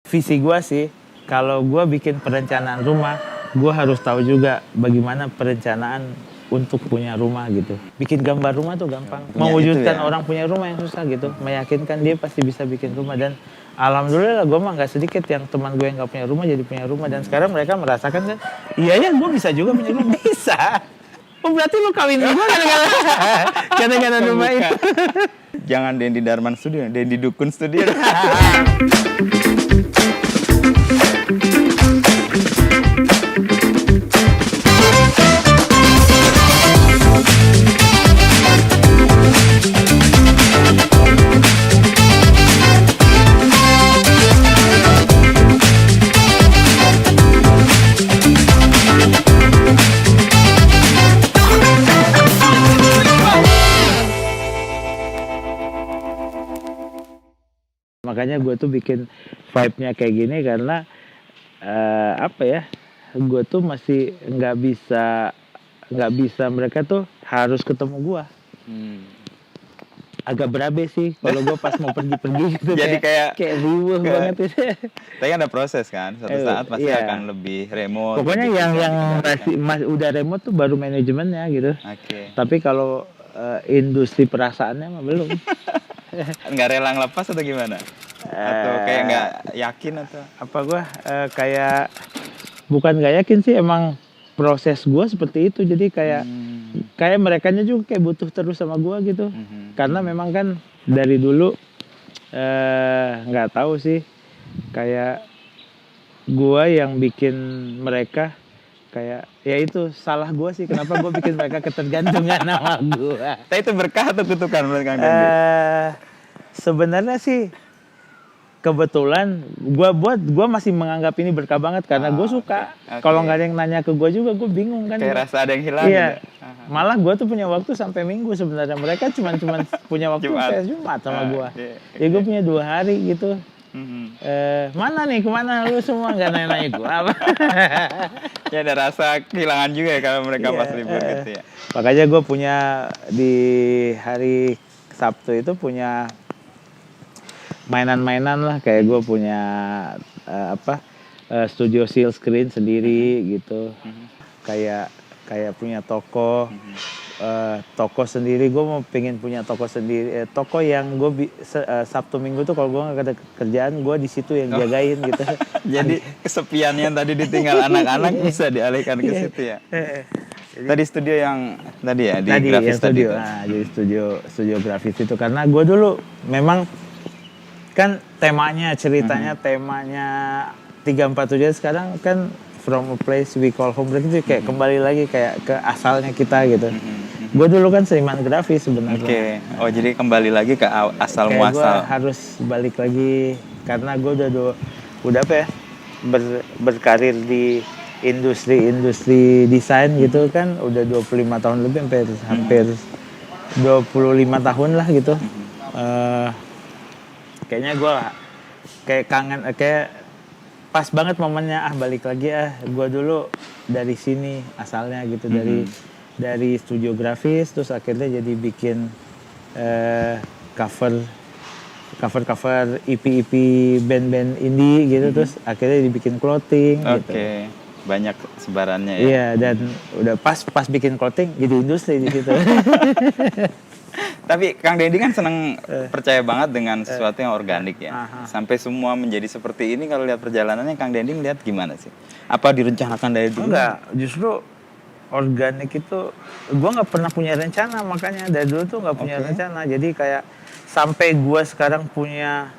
Visi gue sih, kalau gue bikin perencanaan rumah, gue harus tahu juga bagaimana perencanaan untuk punya rumah gitu. Bikin gambar rumah tuh gampang. Mewujudkan orang punya rumah yang susah gitu. Meyakinkan dia pasti bisa bikin rumah. Dan alhamdulillah gue mah nggak sedikit yang teman gue yang nggak punya rumah jadi punya rumah. Dan sekarang mereka merasakan kan, iya ya gue bisa juga punya rumah. Bisa. Oh berarti lu kawin gue gara-gara rumah itu. Jangan Dendi Darman Studio, Dendi Dukun Studio. Makanya gue tuh bikin vibe-nya kayak gini karena apa ya? Gue tuh masih nggak bisa mereka tuh harus ketemu gue. Agak berabe sih kalau gue pas mau pergi-pergi gitu. Jadi kayak riuh banget itu. Tapi ada proses kan, suatu saat pasti akan lebih remote. Pokoknya yang udah remote tuh baru manajemennya gitu. Tapi kalau industri perasaannya mah belum. Nggak rela ngelepas atau gimana? Atau kayak nggak yakin atau? Apa gue kayak bukan nggak yakin sih, emang proses gue seperti itu. Jadi kayak merekanya juga kayak butuh terus sama gue gitu. Karena memang kan dari dulu nggak tahu sih, kayak gue yang bikin mereka kayak ya itu salah gue sih, kenapa gue bikin mereka ketergantungan sama gue. Tapi itu berkah atau kutukan menurut Kang Dendi? Sebenarnya sih kebetulan gue masih menganggap ini berkah banget karena gue suka. Kalau nggak ada yang nanya ke gue juga gue bingung kan. Kayak rasa ada yang hilang. Iya. Gitu. Malah gue tuh punya waktu sampai Minggu sebenarnya. Mereka cuma punya waktu sampai Jumat sama gue. Ya gue punya 2 hari gitu. Mana nih, kemana lu semua, nggak nanya-nanya gue apa. Ya ada rasa kehilangan juga ya kalau mereka pas libur gitu ya. Makanya gue punya di hari Sabtu itu punya mainan-mainan lah, kayak gue punya studio seal screen sendiri gitu. Kayak punya toko. Toko sendiri, gue mau pengen punya toko sendiri, toko yang gue Sabtu Minggu tuh kalau gue nggak ada kerjaan gue di situ yang jagain gitu. Jadi kesepian yang tadi ditinggal anak-anak bisa dialihkan ke situ ya. Tadi studio yang tadi ya di grafis tadi. Nah, jadi studio grafis itu karena gue dulu memang kan ceritanya 347 sekarang kan from a place we call home, berarti kayak kembali lagi kayak ke asalnya kita gitu. Gue dulu kan seniman grafis sebenarnya. Oh jadi kembali lagi ke asal muasal. Gue harus balik lagi karena gue udah apa ya, berkarir di industri desain gitu kan udah 25 tahun lebih, hampir 25 tahun lah gitu. Kayaknya gue kayak kangen, kayak pas banget momennya balik lagi gue dulu dari sini asalnya gitu, dari studio grafis terus akhirnya jadi bikin cover EP band-band indie gitu, terus akhirnya dibikin clothing gitu. Banyak sebarannya ya. Iya, dan udah pas bikin clothing jadi industri di situ. Tapi Kang Dendi kan seneng percaya banget dengan sesuatu yang organik ya. Sampai semua menjadi seperti ini, kalau lihat perjalanannya Kang Dendi ngeliat gimana sih? Apa direncanakan dari dulu? Enggak, justru organik itu gue nggak pernah punya rencana, makanya dari dulu tuh nggak punya rencana. Jadi kayak sampai gue sekarang punya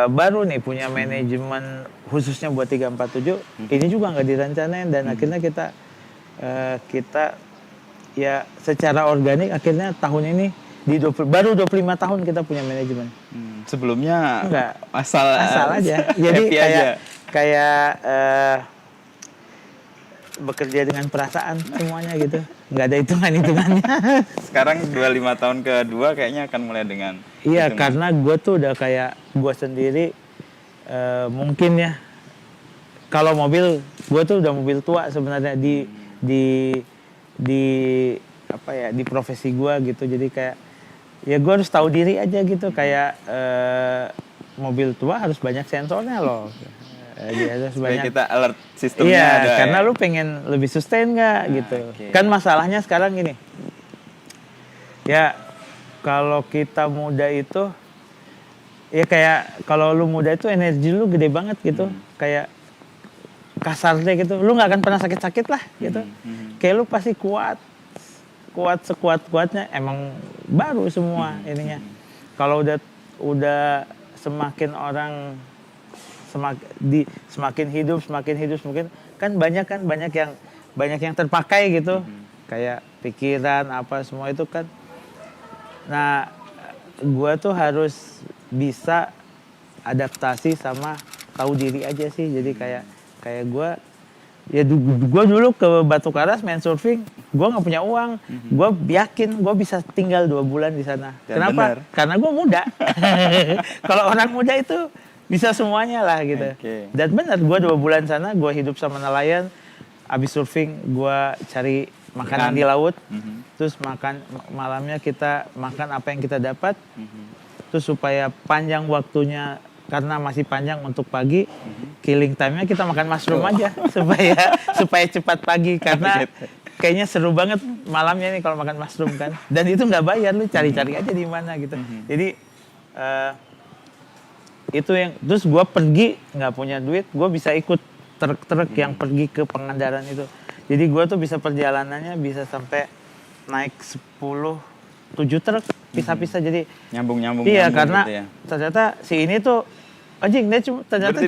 baru nih punya manajemen khususnya buat 347, ini juga nggak direncanain dan akhirnya kita ya secara organik akhirnya tahun ini baru 25 tahun kita punya manajemen. Sebelumnya enggak, asal aja. Jadi kayak bekerja dengan perasaan semuanya gitu. Nggak ada hitungannya. Sekarang 25 tahun kedua kayaknya akan mulai dengan hitungan. Karena gue tuh udah kayak gue sendiri mungkin ya, kalau mobil gue tuh udah mobil tua sebenarnya di apa ya, di profesi gue gitu. Jadi kayak ya gue harus tahu diri aja gitu, kayak mobil tua harus banyak sensornya loh. Jadi harus Supaya banyak. kita alert sistemnya Iya, ada karena ya. lu pengen lebih sustain nggak gitu. Oke. Kan masalahnya sekarang gini. Ya kalau kita muda itu, ya kayak kalau lu muda itu energi lu gede banget gitu. Kayak kasarnya gitu. Lu nggak akan pernah sakit-sakit lah gitu. Kayak lu pasti kuat sekuat-kuatnya. Emang baru semua ininya. Kalau udah semakin orang semakin hidup semakin kan banyak yang terpakai gitu. Kayak pikiran apa semua itu kan. Nah, gua tuh harus bisa adaptasi sama tahu diri aja sih. Jadi kayak gua gua dulu ke Batu Karas main surfing, gua nggak punya uang. Gua yakin gua bisa tinggal 2 bulan di sana. Dan Kenapa? benar. Karena gua muda. Kalau orang muda itu bisa semuanya lah gitu. Oke. Dan benar, gua 2 bulan sana, gua hidup sama nelayan. Abis surfing, gua cari makanan di laut. Terus malamnya kita makan apa yang kita dapat. Terus supaya panjang waktunya, karena masih panjang untuk pagi, killing time-nya kita makan mushroom aja supaya cepat pagi, karena kayaknya seru banget malamnya nih kalau makan mushroom kan. Dan itu nggak bayar, lu cari-cari aja di mana gitu. Jadi itu yang terus gue pergi nggak punya duit, gue bisa ikut truk-truk yang pergi ke Pangandaran itu. Jadi gue tuh bisa perjalanannya bisa sampai naik 7 truk pisah-pisah. Jadi Nyambung iya, karena gitu ya. ternyata si ini tuh anjing, dia ternyata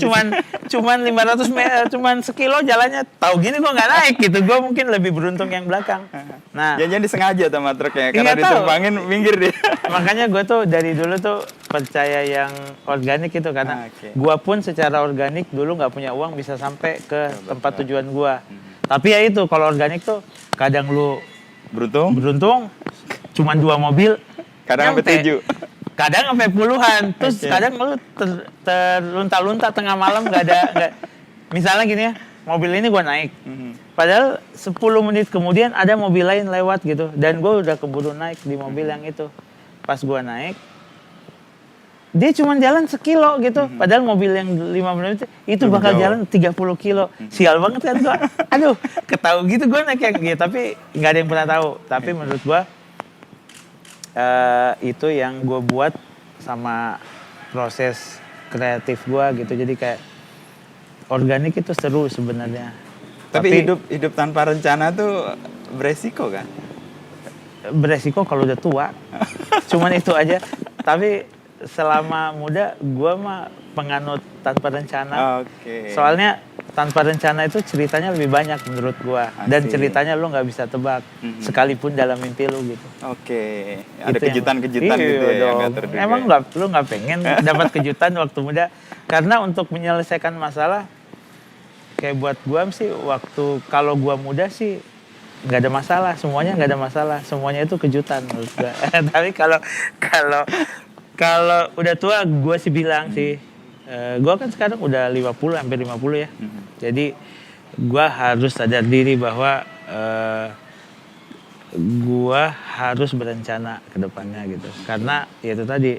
cuman 500 meter, cuman sekilo jalannya. Tahu gini gua nggak naik gitu. Gua mungkin lebih beruntung yang belakang. Nah, Jangan disengaja sama truknya, karena Iya, tahu. ditumpangin minggir dia. makanya gue tuh dari dulu tuh percaya yang organik gitu, karena Oke. gua pun secara organik dulu nggak punya uang bisa sampai ke tempat tujuan gua. Tapi ya itu, kalau organik tuh kadang lu beruntung cuman 2 mobil, Kadang sampai nyampe. 7. Kadang sampai puluhan. Terus Oke. kadang lu terlunta-lunta tengah malam nggak. Misalnya gini ya, mobil ini gua naik. Padahal 10 menit kemudian ada mobil lain lewat gitu. Dan gua udah keburu naik di mobil yang itu. Pas gua naik, dia cuma jalan sekilo gitu. Padahal mobil yang 5 menit itu bakal jauh. jalan 30 kilo. Sial banget kan gua. Aduh, ketahu gitu gua naik yang gitu. Tapi nggak ada yang pernah tahu. Tapi menurut gua itu yang gue buat sama proses kreatif gue gitu. Jadi kayak organik itu seru sebenarnya. Tapi hidup tanpa rencana tuh beresiko kan? Beresiko kalau udah tua. Cuman itu aja. Tapi selama muda gue mah penganut tanpa rencana. Oke. Soalnya tanpa rencana itu ceritanya lebih banyak menurut gue. Dan Asik. ceritanya lu nggak bisa tebak. Sekalipun dalam mimpi lu gitu. Oke. Ada Itu yang- kejutan-kejutan Iya gitu ya yang dong. nggak terduga. Emang lu nggak pengen dapat kejutan waktu muda? Karena untuk menyelesaikan masalah, kayak buat gua sih waktu kalau gua muda sih nggak ada masalah, semuanya nggak ada masalah, semuanya itu kejutan menurut gua. Tapi kalau udah tua, gua sih bilang sih, gua kan sekarang udah 50, hampir 50 ya. Jadi gua harus sadar diri bahwa gua harus berencana ke depannya gitu. Karena ya itu tadi,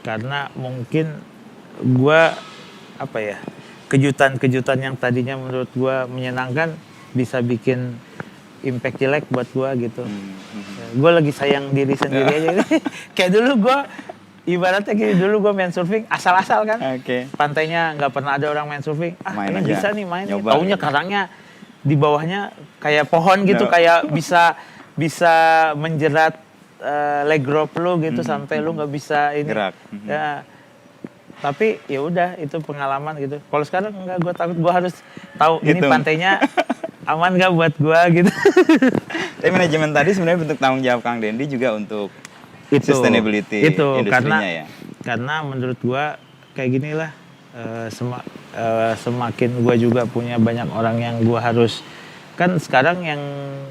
karena mungkin gua kejutan-kejutan yang tadinya menurut gua menyenangkan bisa bikin impact jelek buat gua gitu. Gua lagi sayang diri sendiri aja gitu. Kayak dulu gua ibaratnya gini, dulu gua main surfing asal-asal kan. Oke. Pantainya nggak pernah ada orang main surfing. Main Ini aja. bisa nih main. Nyoba. Taunya karangnya di bawahnya kayak pohon gitu, No. kayak bisa menjerat leg rope lu gitu sampai lu nggak bisa ini. Gerak. Ya. Tapi ya udah, itu pengalaman gitu. Kalau sekarang enggak, gue takut, gue harus tahu ini Hitung. pantainya aman nggak buat gue gitu. Tapi manajemen tadi sebenarnya bentuk tanggung jawab Kang Dendi juga untuk sustainability industrinya ya. Karena menurut gua kayak gini lah, semakin gua juga punya banyak orang yang gua harus, kan sekarang yang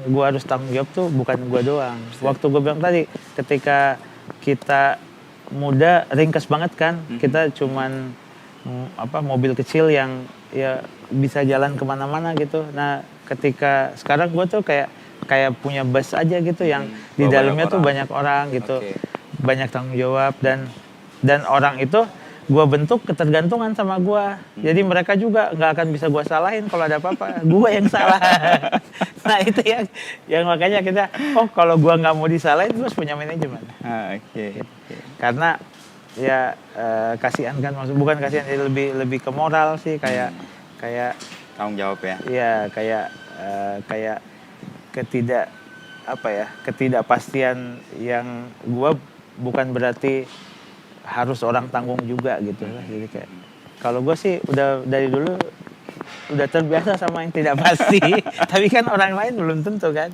gua harus tanggung jawab tuh bukan gua doang. Waktu gua bilang tadi, ketika kita muda ringkas banget kan, kita cuman mobil kecil yang ya bisa jalan kemana-mana gitu. Nah ketika sekarang gua tuh kayak punya bus aja gitu yang di Bawa dalamnya banyak tuh orang. banyak orang gitu. Oke. Banyak tanggung jawab, dan orang itu gue bentuk ketergantungan sama gue. Jadi mereka juga nggak akan bisa gue salahin kalau ada apa-apa. Gue yang salah. Nah itu yang makanya kita, kalau gue nggak mau disalahin, gue harus punya manajemen. Oke. Karena ya kasihan kan, maksud bukan kasihan, lebih ke moral sih, kayak Tanggung jawab ya. Iya, kayak ketidakpastian yang gue bukan berarti harus orang tanggung juga gitu lah. Jadi kayak kalau gue sih udah dari dulu udah terbiasa sama yang tidak pasti. Tapi kan orang lain belum tentu kan.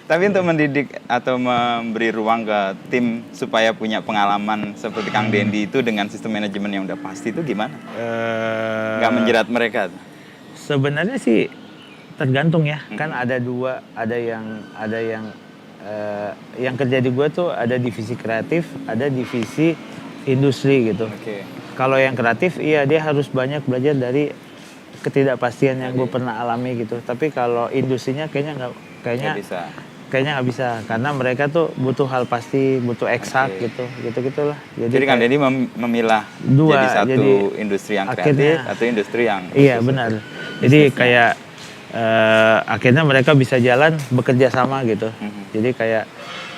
Tapi untuk mendidik atau memberi ruang ke tim supaya punya pengalaman seperti Kang Dendi itu dengan sistem manajemen yang udah pasti itu gimana? Nggak menjerat mereka? Sebenarnya sih tergantung ya. Kan ada dua, ada yang kerja di gue tuh ada divisi kreatif, ada divisi industri gitu. Kalau yang kreatif, iya dia harus banyak belajar dari ketidakpastian yang gue pernah alami gitu. Tapi kalau industrinya kayaknya nggak bisa, karena mereka tuh butuh hal pasti, butuh eksak gitu gitulah. Jadi Kang Dendi memilah jadi satu industri yang kreatif atau industri yang iya benar. Jadi kayak akhirnya mereka bisa jalan bekerja sama gitu. Jadi kayak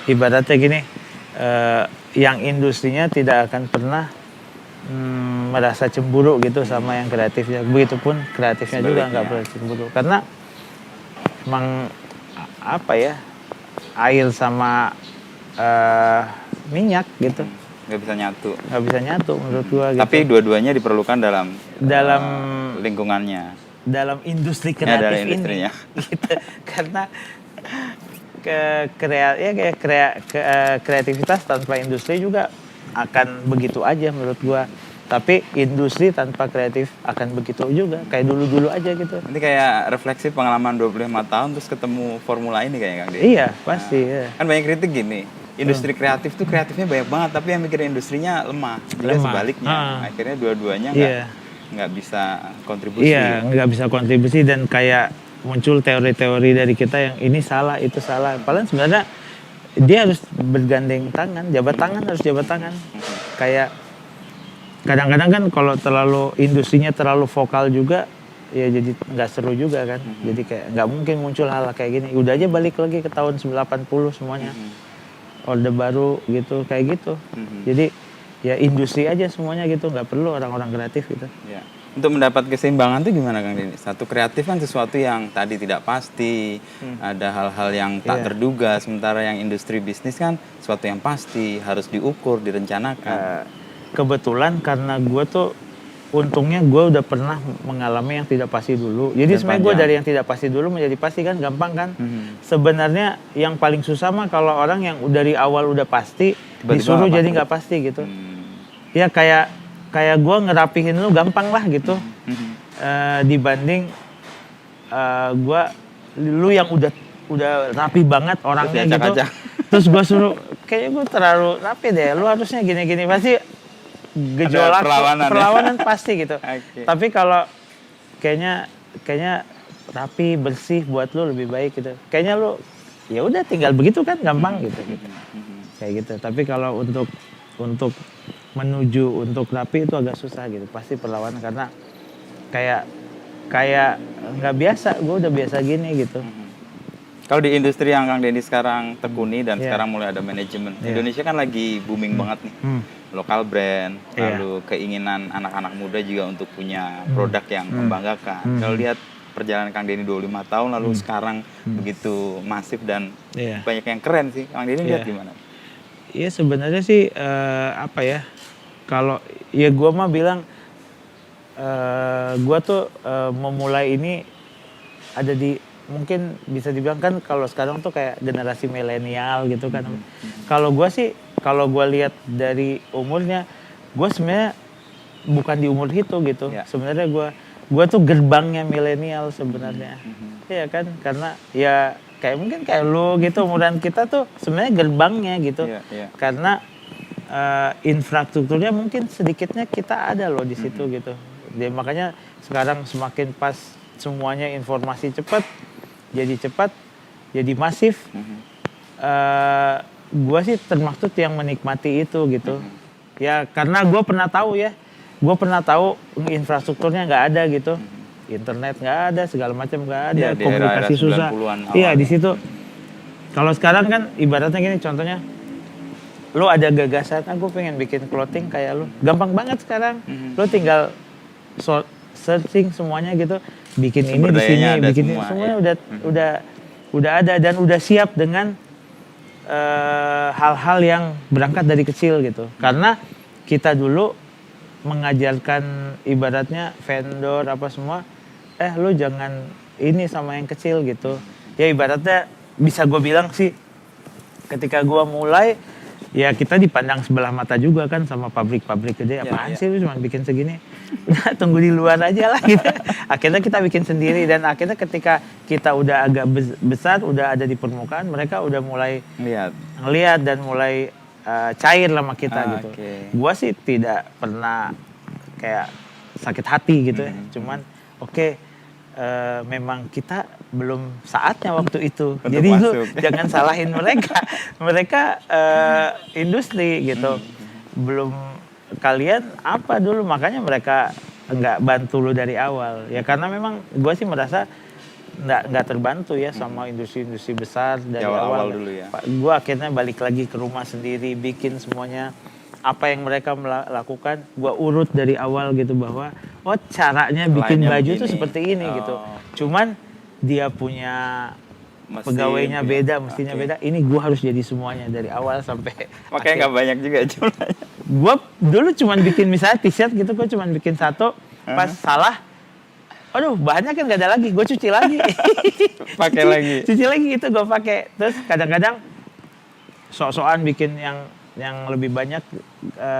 ibaratnya gini, yang industrinya tidak akan pernah merasa cemburu gitu sama yang kreatifnya. Begitupun kreatifnya juga nggak pernah cemburu. Karena emang air sama minyak gitu. Nggak bisa nyatu menurut gua gitu. Tapi dua-duanya diperlukan dalam lingkungannya. Dalam industri kreatif ini. Gitu. Karena kreativitas tanpa industri juga akan begitu aja menurut gua. Tapi industri tanpa kreatif akan begitu juga, kayak dulu-dulu aja gitu. Ini kayak refleksi pengalaman 25 tahun terus ketemu formula ini kayak Kang Dendi. Iya, pasti. Ya. Kan banyak kritik gini, industri kreatif tuh kreatifnya banyak banget, tapi yang mikirin industrinya lemah. Juga sebaliknya, akhirnya dua-duanya nggak bisa kontribusi. Iya, nggak bisa kontribusi dan kayak muncul teori-teori dari kita yang ini salah, itu salah. Padahal sebenarnya dia harus bergandeng tangan, jabat tangan. Kayak kadang-kadang kan kalau industrinya terlalu vokal juga, ya jadi nggak seru juga kan. Jadi kayak nggak mungkin muncul hal kayak gini. Udah aja balik lagi ke tahun 80 semuanya. Orde baru gitu, kayak gitu. Jadi ya industri aja semuanya gitu, nggak perlu orang-orang kreatif gitu. Ya. Untuk mendapat keseimbangan itu gimana Kang Dendi? Satu kreatif kan sesuatu yang tadi tidak pasti, ada hal-hal yang tak terduga, sementara yang industri bisnis kan sesuatu yang pasti, harus diukur, direncanakan. Kebetulan karena gue tuh untungnya gue udah pernah mengalami yang tidak pasti dulu. Jadi sebenarnya gue dari yang tidak pasti dulu menjadi pasti kan gampang kan. Sebenarnya yang paling susah mah kalau orang yang dari awal udah pasti disuruh jadi nggak pasti gitu. Ya kayak gue ngerapihin lu gampang lah gitu. Dibanding lu yang udah rapi banget orangnya gitu. Terus gue suruh kayaknya gue terlalu rapi deh. Lu harusnya gini-gini, pasti gejolak perlawanan pasti gitu. Tapi kalau kayaknya rapi bersih buat lu lebih baik gitu. Kayaknya lu ya udah tinggal begitu kan gampang gitu. Kayak gitu. Tapi kalau untuk menuju untuk rapi itu agak susah gitu. Pasti perlawanan karena kayak nggak biasa. Gue udah biasa gini gitu. Kalau di industri yang Kang Dendi sekarang tekuni dan sekarang mulai ada manajemen, Indonesia kan lagi booming banget nih. Lokal brand, lalu keinginan anak-anak muda juga untuk punya produk yang membanggakan. Kalau lihat perjalanan Kang Dendi 25 tahun lalu sekarang begitu masif dan banyak yang keren sih. Kang Dendi lihat gimana? Iya sebenarnya sih kalau ya gue mah bilang gue tuh memulai ini ada di mungkin bisa dibilang kan kalau sekarang tuh kayak generasi milenial gitu kan. Kalau gue sih, kalau gue lihat dari umurnya, gue sebenarnya bukan di umur itu gitu. Sebenarnya gue tuh gerbangnya milenial sebenarnya. Iya kan, karena ya kayak mungkin kayak lu gitu, umuran kita tuh sebenarnya gerbangnya gitu. Karena infrastrukturnya mungkin sedikitnya kita ada loh di situ gitu. Makanya sekarang semakin pas semuanya informasi cepat, jadi masif. Gue sih termaksud yang menikmati itu gitu. Ya karena gue pernah tahu ya, gue pernah tahu infrastrukturnya nggak ada gitu, internet nggak ada, segala macam nggak ada, Iya, di komunikasi era-era susah. 90-an Iya awal. di situ. Kalau sekarang kan ibaratnya gini contohnya, lo ada gagasan, gue pengen bikin clothing kayak lo, gampang banget sekarang. Lo tinggal searching semuanya gitu, bikin ini Sumber di sini, dayanya ada bikin semua, ini, semuanya ya. udah ada dan udah siap dengan hal-hal yang berangkat dari kecil gitu. Karena kita dulu mengajarkan ibaratnya vendor apa semua, lu jangan ini sama yang kecil gitu. Ya ibaratnya bisa gue bilang sih, ketika gue mulai, ya kita dipandang sebelah mata juga kan sama pabrik-pabrik gede. Apaan sih lu cuma bikin segini? Udah tunggu di luar aja lah gitu. Akhirnya kita bikin sendiri dan akhirnya ketika kita udah agak besar, udah ada di permukaan, mereka udah mulai ngelihat dan mulai cair lah sama kita gitu. Gua sih tidak pernah kayak sakit hati gitu ya. Cuman memang kita belum saatnya waktu itu. Untuk jadi masuk. Lu jangan salahin mereka. Mereka industri gitu. Belum kalian apa dulu, makanya mereka nggak bantu lu dari awal. Ya karena memang gue sih merasa nggak terbantu ya sama industri-industri besar dari awal dulu ya. Gue akhirnya balik lagi ke rumah sendiri, bikin semuanya. Apa yang mereka lakukan, gue urut dari awal gitu, bahwa caranya bikin baju tuh seperti ini gitu. Cuman dia punya pegawainya beda, mestinya beda. Ini gue harus jadi semuanya dari awal sampai. Makanya nggak banyak juga jumlahnya. Gue dulu cuman bikin misalnya t-shirt gitu, gue cuman bikin satu, pas salah, aduh bahannya kan nggak ada lagi, gue cuci lagi. Pakai lagi. Cuci lagi itu gue pakai. Terus kadang-kadang sok-sokan bikin yang lebih banyak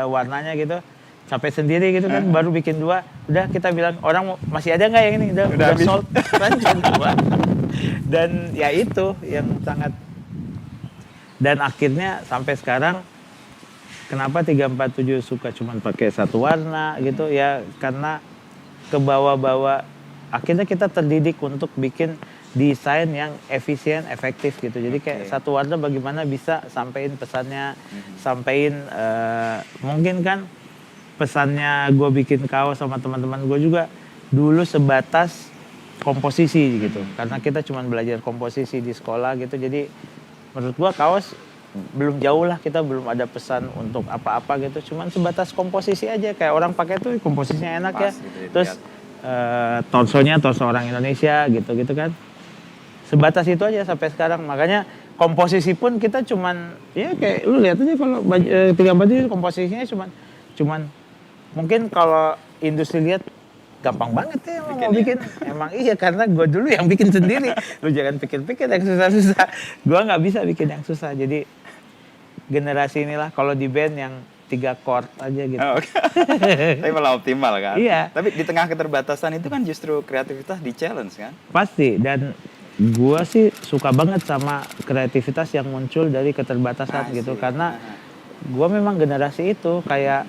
warnanya gitu, capek sendiri gitu kan, baru bikin 2, udah kita bilang orang masih ada nggak yang ini, udah sold kan cuma 2. Dan ya itu yang sangat, dan akhirnya sampai sekarang kenapa 347 suka cuman pakai satu warna gitu ya, karena ke bawah-bawah akhirnya kita terdidik untuk bikin desain yang efisien, efektif gitu. Jadi kayak satu warna bagaimana bisa sampein pesannya, sampein mungkin kan pesannya gue bikin kaos sama teman-teman gue juga dulu sebatas komposisi gitu. Karena kita cuma belajar komposisi di sekolah gitu. Jadi menurut gue kaos belum jauh lah, kita belum ada pesan untuk apa-apa gitu. Cuman sebatas komposisi aja, kayak orang pakai tuh komposisinya enak. Pas, ya. Gitu, terus torsonya torso orang Indonesia gitu kan. Sebatas itu aja sampai sekarang. Makanya komposisi pun kita cuman ya kayak lu lihat aja kalau 347 komposisinya cuman mungkin kalau industri lihat gampang banget ya mau bikin. Emang iya, karena gue dulu yang bikin sendiri. Lu jangan pikir-pikir yang susah-susah. Gue nggak bisa bikin yang susah. Jadi generasi inilah kalau di band yang 3 chord aja gitu. Tapi malah optimal kan. Iya. Tapi di tengah keterbatasan itu kan justru kreativitas di challenge kan. Pasti, dan gue sih suka banget sama kreativitas yang muncul dari keterbatasan gitu. Karena gue memang generasi itu kayak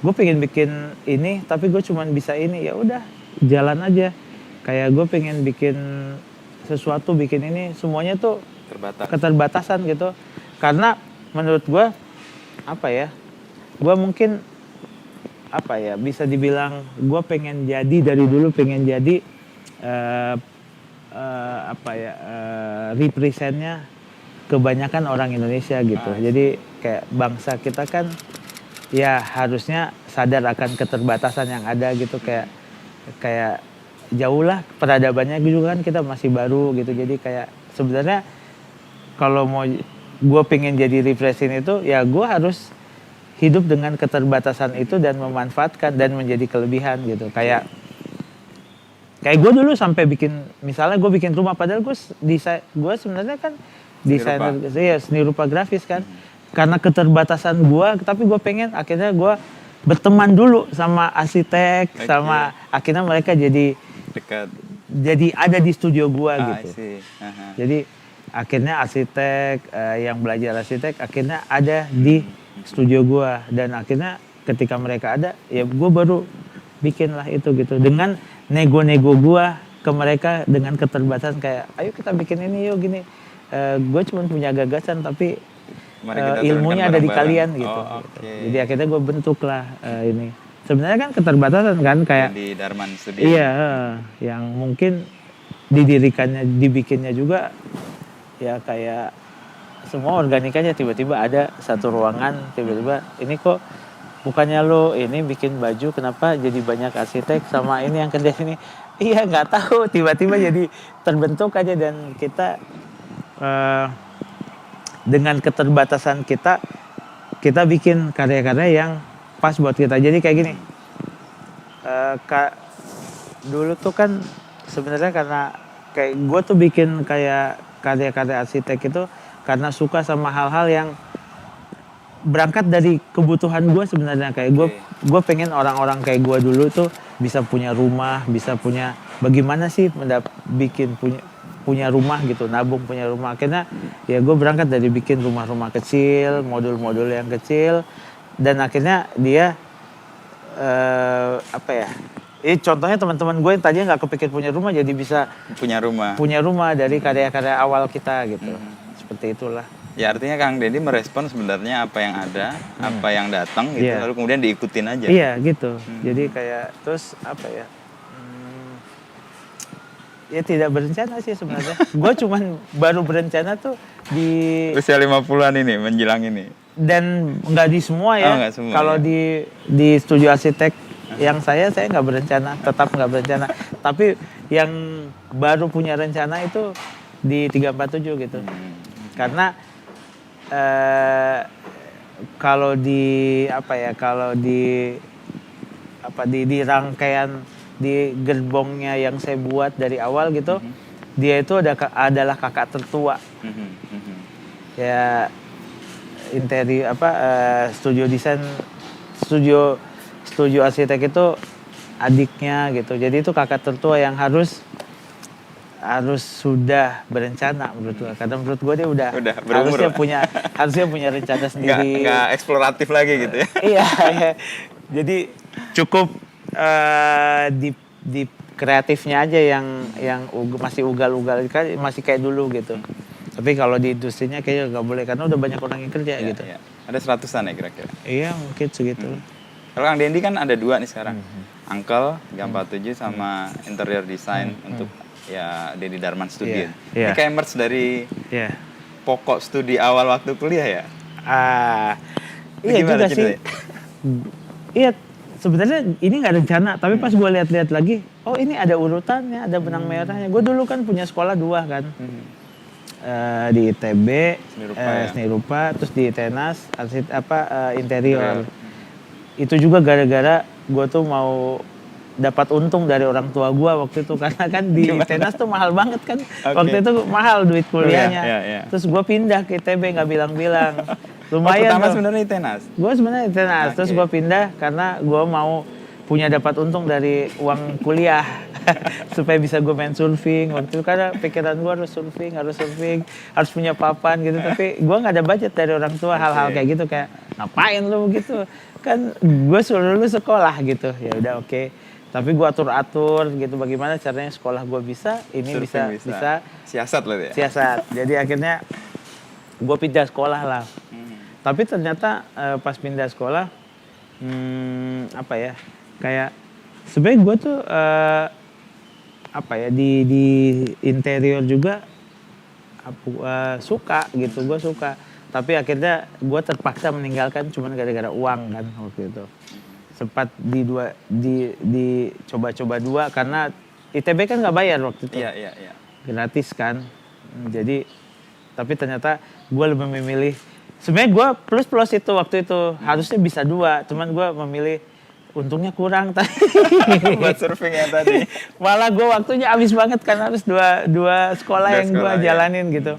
gue pengen bikin ini tapi gue cuman bisa ini, ya udah jalan aja. Kayak gue pengen bikin sesuatu, bikin ini, semuanya tuh keterbatasan gitu. Karena menurut gue gue mungkin bisa dibilang gue pengen jadi dari dulu pengen jadi representnya kebanyakan orang Indonesia gitu. Jadi kayak bangsa kita kan ya harusnya sadar akan keterbatasan yang ada gitu, kayak jauh lah peradabannya juga kan, kita masih baru gitu. Jadi kayak sebenarnya kalau mau gue pengen jadi represent itu ya gue harus hidup dengan keterbatasan itu dan memanfaatkan dan menjadi kelebihan gitu. Kayak gue dulu sampai bikin, misalnya gue bikin rumah, padahal gue sebenarnya kan desainer, seni rupa grafis kan. Karena keterbatasan gue, tapi gue pengen akhirnya gue berteman dulu sama arsitek, sama akhirnya mereka jadi dekat, jadi ada di studio gue gitu. Jadi akhirnya arsitek yang belajar arsitek akhirnya ada di studio gue, dan akhirnya ketika mereka ada ya gue baru bikin lah itu gitu, dengan nego-nego gue ke mereka dengan keterbatasan, kayak ayo kita bikin ini yuk gini. Gue cuma punya gagasan tapi Mari kita turunkan ilmunya ada di bareng-bareng. kalian gitu. Oh, oke. Jadi akhirnya gue bentuklah ini. Sebenarnya kan keterbatasan kan kayak Di Darman Studio. iya, yang mungkin dibikinnya juga ya kayak semua organikanya tiba-tiba ada satu ruangan, tiba-tiba ini kok bukannya lo ini bikin baju, kenapa jadi banyak arsitek sama ini yang kerja sini? Iya nggak tahu, tiba-tiba jadi terbentuk aja dan kita dengan keterbatasan kita bikin karya-karya yang pas buat kita. Jadi kayak gini, dulu tuh kan sebenarnya karena kayak gue tuh bikin kayak karya-karya arsitek itu karena suka sama hal-hal yang berangkat dari kebutuhan gue sebenarnya. Kayak gue pengen orang-orang kayak gue dulu tuh bisa punya rumah, bisa punya bagaimana sih bikin punya rumah gitu, nabung punya rumah. Akhirnya ya gue berangkat dari bikin rumah-rumah kecil, modul-modul yang kecil, dan akhirnya dia contohnya teman-teman gue yang tadinya nggak kepikir punya rumah jadi bisa punya rumah dari karya-karya awal kita gitu. Seperti itulah. Ya artinya Kang Dendi merespon sebenarnya apa yang ada, apa yang datang gitu, lalu kemudian diikutin aja. Iya gitu. Jadi kayak terus ya tidak berencana sih sebenarnya. Gue cuman baru berencana tuh di usia 50-an ini, menjelang ini. Dan nggak di semua ya. Nggak semua, kalau ya. di studio arsitek yang saya nggak berencana, tetap nggak berencana. Tapi yang baru punya rencana itu di 347 gitu. Karena kalau di rangkaian di gerbongnya yang saya buat dari awal gitu, dia itu adalah kakak tertua. Ya interior studio desain, studio arsitek itu adiknya gitu. Jadi itu kakak tertua yang harus sudah berencana menurut gue. Karena menurut gue dia udah harusnya punya rencana sendiri. Nggak eksploratif lagi gitu ya. Iya. Jadi cukup di kreatifnya aja yang masih ugal-ugal, masih kayak dulu gitu. Tapi kalau di industrinya kayaknya nggak boleh karena udah banyak orang yang kerja gitu. Iya. Ada 100-an ya kira-kira? Iya mungkin segitu. Kalau Kang Dendi kan ada 2 nih sekarang. Uncle, 347 sama interior design untuk ya Dendi Darman Studio. Ini kayak merge dari pokok studi awal waktu kuliah ya? Iya juga sih. Iya, sebenarnya ini nggak rencana, tapi pas gue lihat-lihat lagi, oh ini ada urutannya, ada benang merahnya. Gue dulu kan punya sekolah 2 kan. Di ITB, Seni Rupa, terus di Tenas, interior. Itu juga gara-gara gue tuh mau dapat untung dari orang tua gue waktu itu, karena kan di Tenas tuh mahal banget kan. Waktu itu mahal duit kuliahnya. Terus gue pindah ke ITB nggak bilang-bilang. Lumayan. Pertama sebenarnya Tenas. Gue sebenarnya Tenas. Terus gue pindah karena gue mau punya dapat untung dari uang kuliah supaya bisa gue main surfing. Waktu itu karena pikiran gue harus surfing, harus punya papan gitu. Tapi gue nggak ada budget dari orang tua hal-hal kayak gitu, kayak ngapain lu begitu? Kan gue suruh lu sekolah gitu. Ya udah oke. Tapi gue atur-atur gitu bagaimana caranya sekolah gue bisa bisa siasat loh ya. Siasat. Jadi akhirnya gue pindah sekolah lah. Tapi ternyata pas pindah sekolah kayak sebenarnya gue tuh di interior juga suka gitu, gue suka. Tapi akhirnya gue terpaksa meninggalkan cuman gara-gara uang kan waktu itu. Sempat coba-coba 2 karena ITB kan nggak bayar waktu itu. Iya. Gratis kan. Jadi tapi ternyata gue lebih memilih, sebenarnya gue plus itu waktu itu harusnya bisa 2, cuman gue memilih untungnya kurang tadi. Buat surfing yang tadi. Malah gue waktunya habis banget kan, harus dua sekolah yang gue jalanin gitu.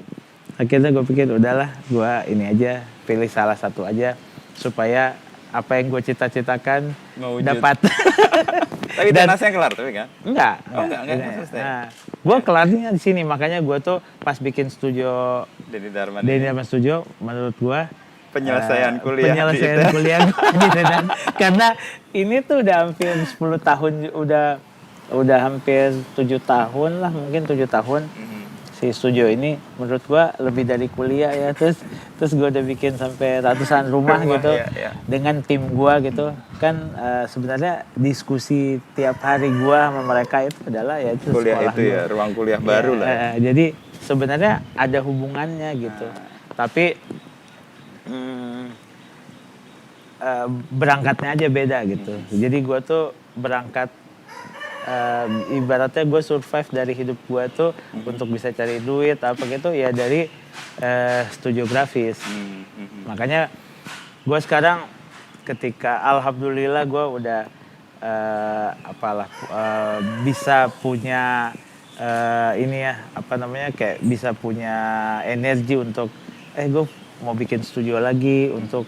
Akhirnya gue pikir udahlah, gue ini aja pilih salah satu aja supaya apa yang gue cita-citakan dapat. Tapi Tenasnya kelar tapi kan? Enggak. Selesai. Nah, gue kelarnya di sini, makanya gue tuh pas bikin studio Dendi Darman Studio, menurut gue penyelesaian kuliah di Tenan. Karena ini tuh udah hampir 10 tahun, udah hampir 7 tahun lah, mungkin 7 tahun. si studio ini menurut gua lebih dari kuliah ya. Terus gua udah bikin sampai ratusan rumah gitu dengan tim gua gitu. Kan sebenarnya diskusi tiap hari gua sama mereka itu adalah ya itu Kuliah sekolah itu gua. ya, ruang kuliah baru lah. Jadi sebenarnya ada hubungannya gitu. Tapi berangkatnya aja beda gitu. Jadi gue tuh berangkat ibaratnya gue survive dari hidup gue tuh untuk bisa cari duit apa gitu ya dari studio grafis. Makanya gue sekarang ketika alhamdulillah gue udah bisa punya ini ya apa namanya kayak bisa punya energi untuk gue mau bikin studio lagi untuk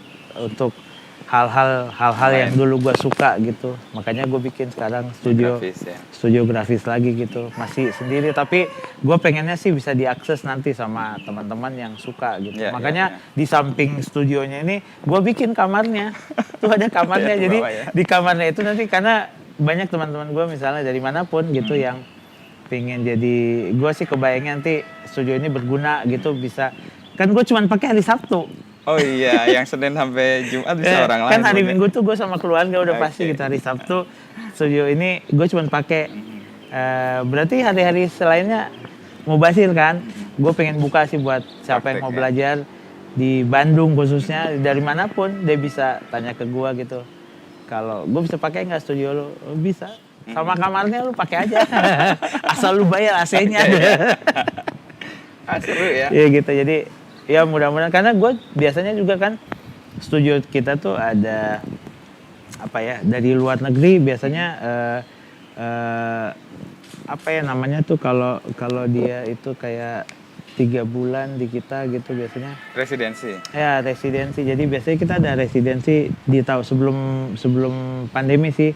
hal-hal yang dulu gue suka gitu. Makanya gue bikin sekarang studio grafis lagi gitu. Masih sendiri tapi gue pengennya sih bisa diakses nanti sama teman-teman yang suka gitu. Makanya di samping studionya ini gue bikin kamarnya. Tuh ada kamarnya. Jadi di kamarnya itu nanti karena banyak teman-teman gue misalnya dari manapun gitu yang pengen jadi, gue sih kebayangnya nanti studio ini berguna gitu bisa. Kan gue cuma pakai hari Sabtu. Oh iya, yang Senin sampai Jumat bisa orang lain. Kan hari Minggu tuh gue sama keluarga udah pasti gitu. Hari Sabtu studio ini gue cuma pakai. Berarti hari-hari selainnya mubazir kan. Gue pengen buka sih buat siapa yang mau belajar di Bandung khususnya dari manapun dia bisa tanya ke gue gitu. Kalau gue bisa pakai nggak studio lo? Bisa. Sama kamarnya lu pakai aja. Asal lu bayar AC-nya. Seru ya. Iya gitu. Jadi ya mudah-mudahan karena gue biasanya juga kan studio kita tuh ada apa ya dari luar negeri biasanya apa ya namanya tuh kalau dia itu kayak 3 bulan di kita gitu biasanya residensi jadi biasanya kita ada residensi di sebelum pandemi sih.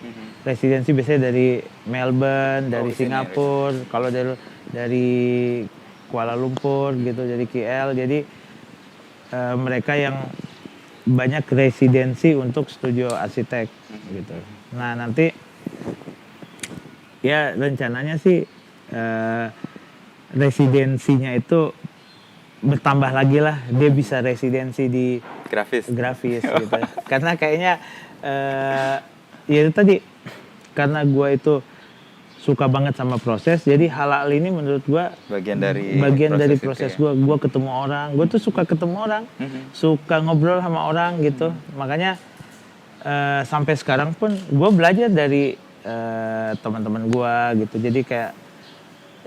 Residensi biasanya dari Melbourne, dari Singapura, kalau dari Kuala Lumpur gitu, dari KL. Jadi mereka yang banyak residensi untuk studio arsitek gitu. Nah nanti ya rencananya sih residensinya itu bertambah lagi lah. Dia bisa residensi di grafis gitu. Karena kayaknya ya itu tadi karena gue itu suka banget sama proses, jadi hal-hal ini menurut gue bagian dari proses gue. Gue ketemu orang, gue tuh suka ketemu orang, suka ngobrol sama orang gitu. Makanya sampai sekarang pun gue belajar dari teman-teman gue gitu. Jadi kayak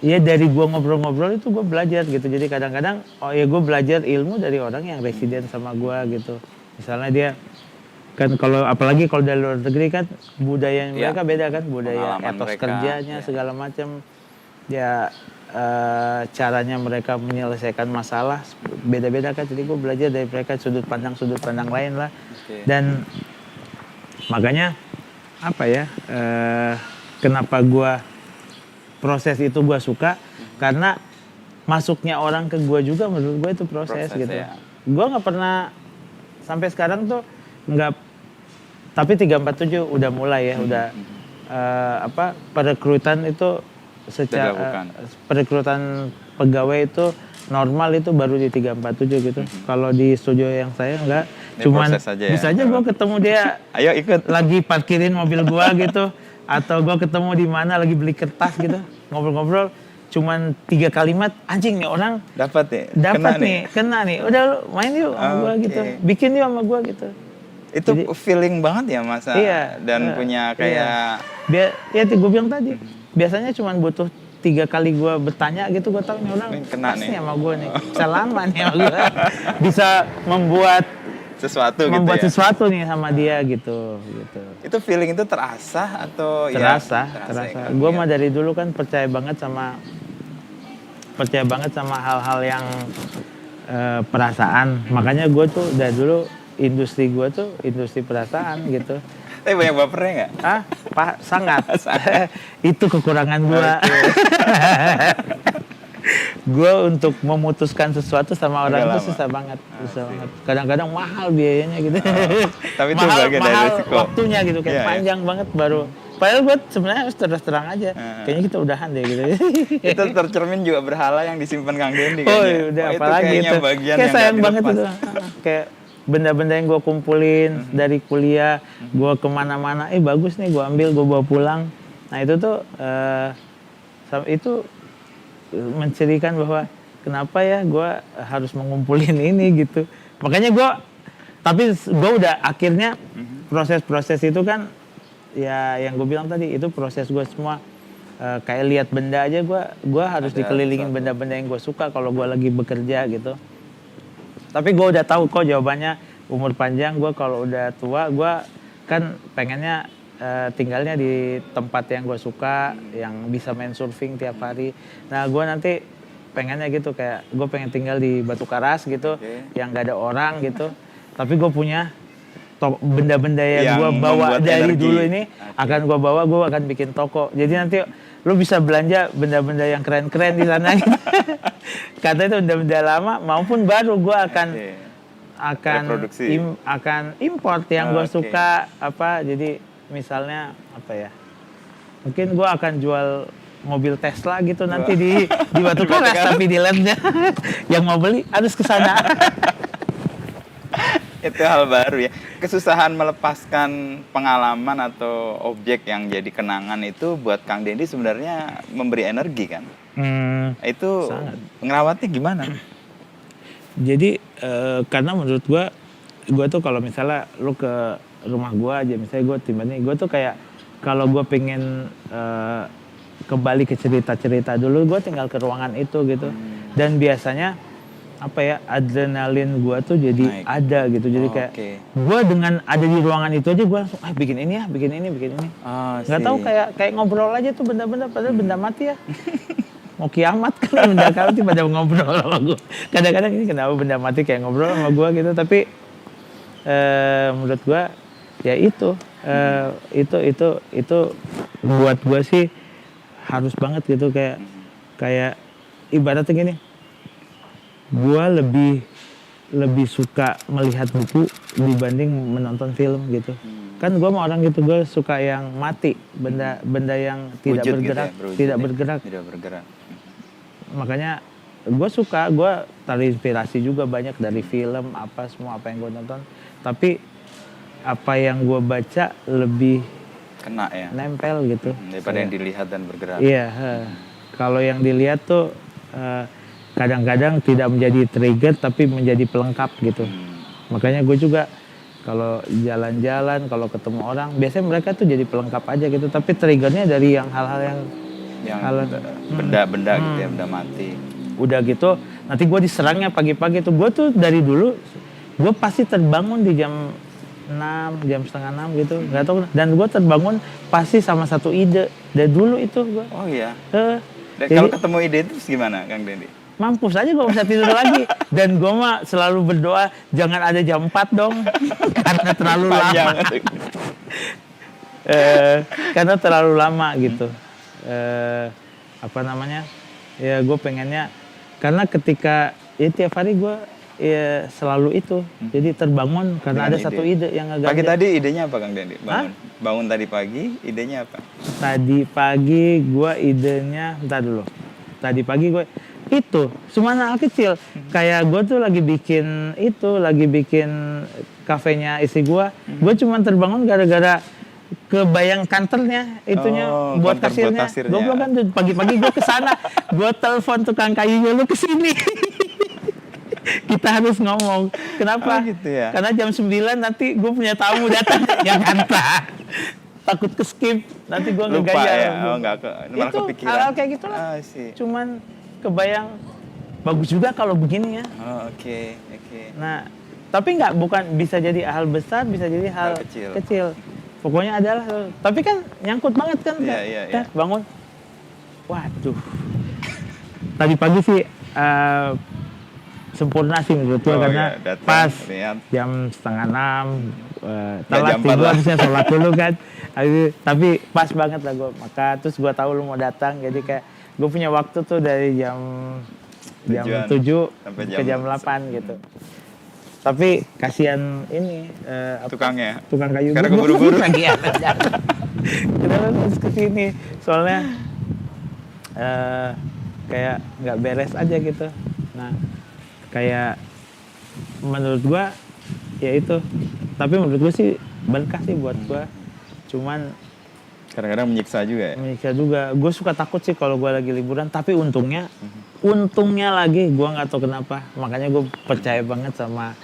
ya dari gue ngobrol-ngobrol itu gue belajar gitu. Jadi kadang-kadang gue belajar ilmu dari orang yang residen sama gue gitu. Misalnya dia kan apalagi kalau dari luar negeri kan budaya mereka beda kan, budaya etos kerjanya segala macam ya caranya mereka menyelesaikan masalah beda-beda kan. Jadi gue belajar dari mereka sudut pandang lain lah. Dan makanya apa ya kenapa gue proses itu gue suka karena masuknya orang ke gue juga menurut gue itu proses gitu. Gue nggak pernah sampai sekarang tuh nggak. Tapi 347 udah mulai ya, udah perekrutan itu secara perekrutan pegawai itu normal itu baru di 347 gitu. Kalau di studio yang saya enggak, cuman bisa aja gua ketemu dia ayo ikut lagi parkirin mobil gua gitu atau gua ketemu di mana lagi beli kertas gitu, ngobrol-ngobrol cuman 3 kalimat, anjing nih orang dapat kena nih. Udah lu main yuk sama gua gitu. Bikin yuk sama gua gitu. Itu jadi, feeling banget ya Mas. Dan punya kayak ya gue bilang tadi biasanya cuma butuh 3 kali gue bertanya gitu gue tahu nih orang kena nih sama gue nih bisa lama nih sama gue bisa membuat sesuatu nih sama dia gitu. Itu feeling itu terasa atau terasa. Gue mah dari dulu kan percaya banget sama hal-hal yang perasaan. Makanya gue tuh dari dulu industri gue tuh industri perasaan gitu. Tapi banyak bapernya nggak? Sangat. Itu kekurangan gue. Gue untuk memutuskan sesuatu sama orang itu susah banget. Kadang-kadang mahal biayanya gitu. Tapi itu mahal waktunya gitu kayak panjang banget baru Padahal gue sebenarnya harus terus terang aja. Kayaknya kita udahan deh gitu. Itu tercermin juga berhala yang disimpan Kang Dendi Oh kayaknya. udah Oh, apalagi kayaknya itu. bagian Kayak yang sayang nggak banget dilepas. itu. Kayak benda-benda yang gue kumpulin dari kuliah, gue kemana-mana, bagus nih gue ambil, gue bawa pulang. Nah itu tuh itu mencirikan bahwa kenapa ya gue harus mengumpulin ini gitu. Makanya tapi gue udah akhirnya proses-proses itu kan ya yang gue bilang tadi itu proses gue semua. Kayak lihat benda aja gue harus dikelilingin benda-benda yang gue suka kalau gue lagi bekerja gitu. Tapi gue udah tahu kok jawabannya, umur panjang gue kalau udah tua gue kan pengennya tinggalnya di tempat yang gue suka, yang bisa main surfing tiap hari. Nah gue nanti pengennya gitu, kayak gue pengen tinggal di Batu Karas gitu, yang gak ada orang gitu. Tapi gue punya benda-benda yang gue bawa dari dulu ini akan gue bawa, gue akan bikin toko. Jadi nanti lu bisa belanja benda-benda yang keren-keren di sana. Karena itu benda-benda lama maupun baru gue akan import yang gue suka apa. Jadi misalnya apa ya? Mungkin gue akan jual mobil Tesla gitu nanti di Batu Karas tapi di landnya. Yang mau beli harus ke sana. Itu hal baru ya. Kesusahan melepaskan pengalaman atau objek yang jadi kenangan itu buat Kang Dendi sebenarnya memberi energi kan? Itu ngerawatnya gimana? Jadi karena menurut gue tuh kalau misalnya lu ke rumah gue aja, misalnya gue tuh kayak kalau gue pengen kembali ke cerita-cerita dulu, gue tinggal ke ruangan itu gitu. Dan biasanya apa ya, adrenalin gue tuh jadi ada gitu. Jadi kayak gue dengan ada di ruangan itu aja gue langsung bikin ini. Nggak tahu kayak ngobrol aja tuh benda-benda, padahal benda mati ya. Mau kiamat kan benda mati pada ngobrol sama gue. Kadang-kadang ini kenapa benda mati kayak ngobrol sama gue gitu. Tapi menurut gue ya itu buat gue sih harus banget gitu, kayak ibaratnya gini. Gue lebih suka melihat buku dibanding menonton film gitu. Kan gue mau orang gitu, gue suka yang mati, benda yang tidak bergerak, gitu ya, tidak bergerak. Makanya gue terinspirasi juga banyak dari film semua apa yang gue nonton. Tapi apa yang gue baca lebih kena ya, nempel gitu daripada yang dilihat dan bergerak. Iya, kalau yang dilihat tuh kadang-kadang tidak menjadi trigger tapi menjadi pelengkap gitu. Makanya gue juga kalau jalan-jalan, kalau ketemu orang, biasanya mereka tuh jadi pelengkap aja gitu. Tapi triggernya dari yang hal-hal yang benda-benda gitu ya, benda mati. Udah gitu, nanti gue diserangnya pagi-pagi tuh. Gue tuh dari dulu, gue pasti terbangun di jam 6, jam setengah 6 gitu. Gak tau, dan gue terbangun pasti sama satu ide. Dari dulu itu gue. Oh iya? Kalau ketemu ide itu gimana Kang Dendi? Mampus aja gue bisa tidur lagi. Dan gue mah selalu berdoa jangan ada jam 4 dong. Karena terlalu lama. Karena terlalu lama gitu. Ya gue pengennya, karena ketika tiap hari gue selalu itu. Jadi terbangun karena ada satu ide yang agak. Pagi tadi idenya apa Kang Dendi? Bangun tadi pagi idenya apa? Tadi pagi gue idenya, Tadi pagi gue itu cuma hal kecil, kayak gue tuh lagi bikin kafenya istri gue cuma terbangun gara-gara kebayang kantornya itunya buat kasirnya. Gue kan pagi-pagi gue kesana, gue telepon tukang kayunya, lu kesini. Kita harus ngomong. Kenapa? Gitu ya? Karena jam 9 nanti gue punya tamu datang yang kantor. Takut ke skip, nanti gue ngegaya. Malah kepikiran. Hal-hal kayak gitu lah. Cuman kebayang bagus juga kalau begini ya. Oke. Nah, tapi bukan bisa jadi hal besar, bisa jadi hal kecil. Pokoknya adalah, tapi kan nyangkut banget kan. Iya. Bangun. Waduh. Tadi pagi sih sempurna sih menurut gue, karena pas jam setengah 6 telat tidur, harusnya sholat dulu kan. Tapi pas banget lah gue makan, terus gue tahu lu mau datang, jadi kayak gue punya waktu tuh dari jam 7 sampai ke jam 8 gitu. Tapi kasihan ini tukang kayu karena keburu-buru. Kenapa harus ke sini? Soalnya kayak nggak beres aja gitu. Nah, kayak menurut gua ya itu. Tapi menurut gua sih berkah sih buat gua. Cuman Kadang-kadang menyiksa juga ya. menyiksa juga. Gue suka takut sih kalau gue lagi liburan. Tapi untungnya lagi gue nggak tahu kenapa. Makanya gue percaya banget sama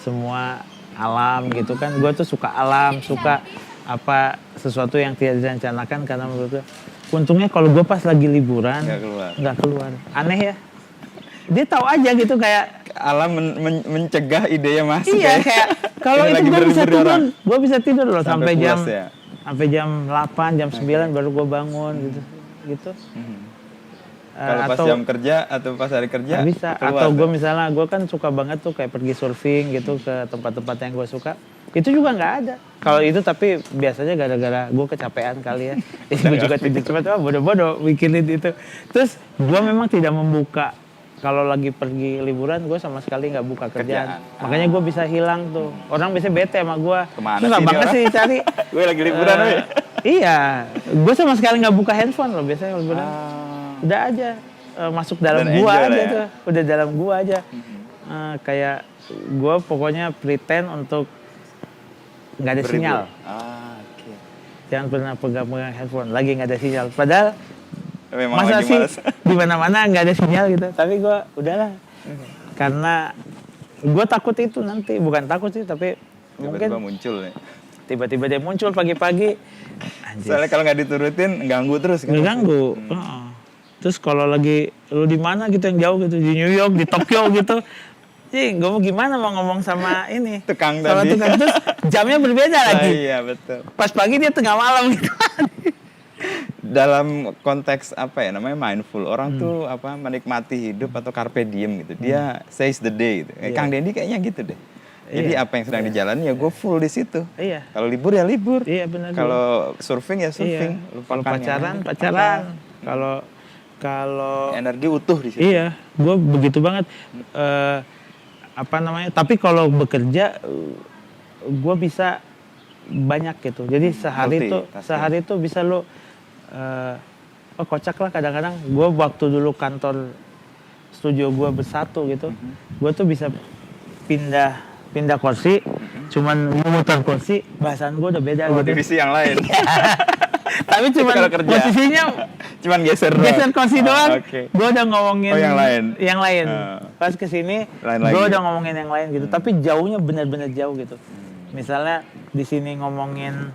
semua alam gitu kan. Gue tuh suka alam, suka apa sesuatu yang tidak direncanakan karena menurut gue. Untungnya kalau gue pas lagi liburan nggak keluar. Aneh ya. Dia tahu aja gitu kayak alam mencegah idenya masuk. iya kayak kalau itu gue bisa tidur loh sampai jam ya. Sampai jam 8, jam 9 baru gue bangun gitu. Kalau pas jam kerja atau pas hari kerja bisa. Atau gue misalnya, gue kan suka banget tuh kayak pergi surfing gitu ke tempat-tempat yang gue suka. Itu juga nggak ada. Kalau itu tapi biasanya gara-gara gue kecapean kali ya. Gue juga tidur cepat, bodoh-bodoh mikirin itu. Terus gue memang tidak membuka. Kalau lagi pergi liburan, gue sama sekali nggak buka kerjaan. Makanya gue bisa hilang tuh. Orang bisa bete sama gue. Susah banget sih cari. Gue lagi liburan, iya. Gue sama sekali nggak buka handphone loh biasanya liburan. Udah aja masuk dalam gua aja ya? Tuh. Udah dalam gua aja. Kayak gue pokoknya pretend untuk nggak ada sinyal. Okay. Jangan pernah pegang handphone. Lagi nggak ada sinyal. Padahal memang masa sih males. di mana-mana nggak ada sinyal gitu. Tapi gue udahlah karena gue takut itu nanti bukan takut sih tapi tiba-tiba mungkin muncul ya. Tiba-tiba dia muncul pagi-pagi. Soalnya kalau nggak diturutin ganggu terus kan. Ganggu. Terus kalau lagi lu di mana gitu yang jauh gitu di New York di Tokyo gitu. Gue mau gimana mau ngomong sama ini tukang sama tadi. Tukang terus jamnya berbeda lagi. Iya betul. Pas pagi dia tengah malam gitu. Dalam konteks apa ya namanya mindful orang tuh apa menikmati hidup atau carpe diem gitu dia seize the day gitu. Kang Dendi kayaknya gitu deh. Jadi apa yang sedang dijalani ya gue full di situ. Iya. Kalau libur ya libur. Iya benar. Kalau surfing ya surfing. Kalau pacaran. Kalau energi utuh di situ. Iya, gue begitu banget. Tapi kalau bekerja gue bisa banyak gitu. Jadi sehari itu bisa lo kocak lah kadang-kadang. Gue waktu dulu kantor studio gue bersatu gitu, gue tuh bisa pindah kursi, cuman memutar kursi, bahasan gue udah beda gitu. Divisi yang lain. Tapi cuman posisinya cuman geser kursi doang. Gue udah ngomongin yang lain. Pas kesini gue udah ngomongin yang lain gitu. Tapi jauhnya benar-benar jauh gitu. Misalnya di sini ngomongin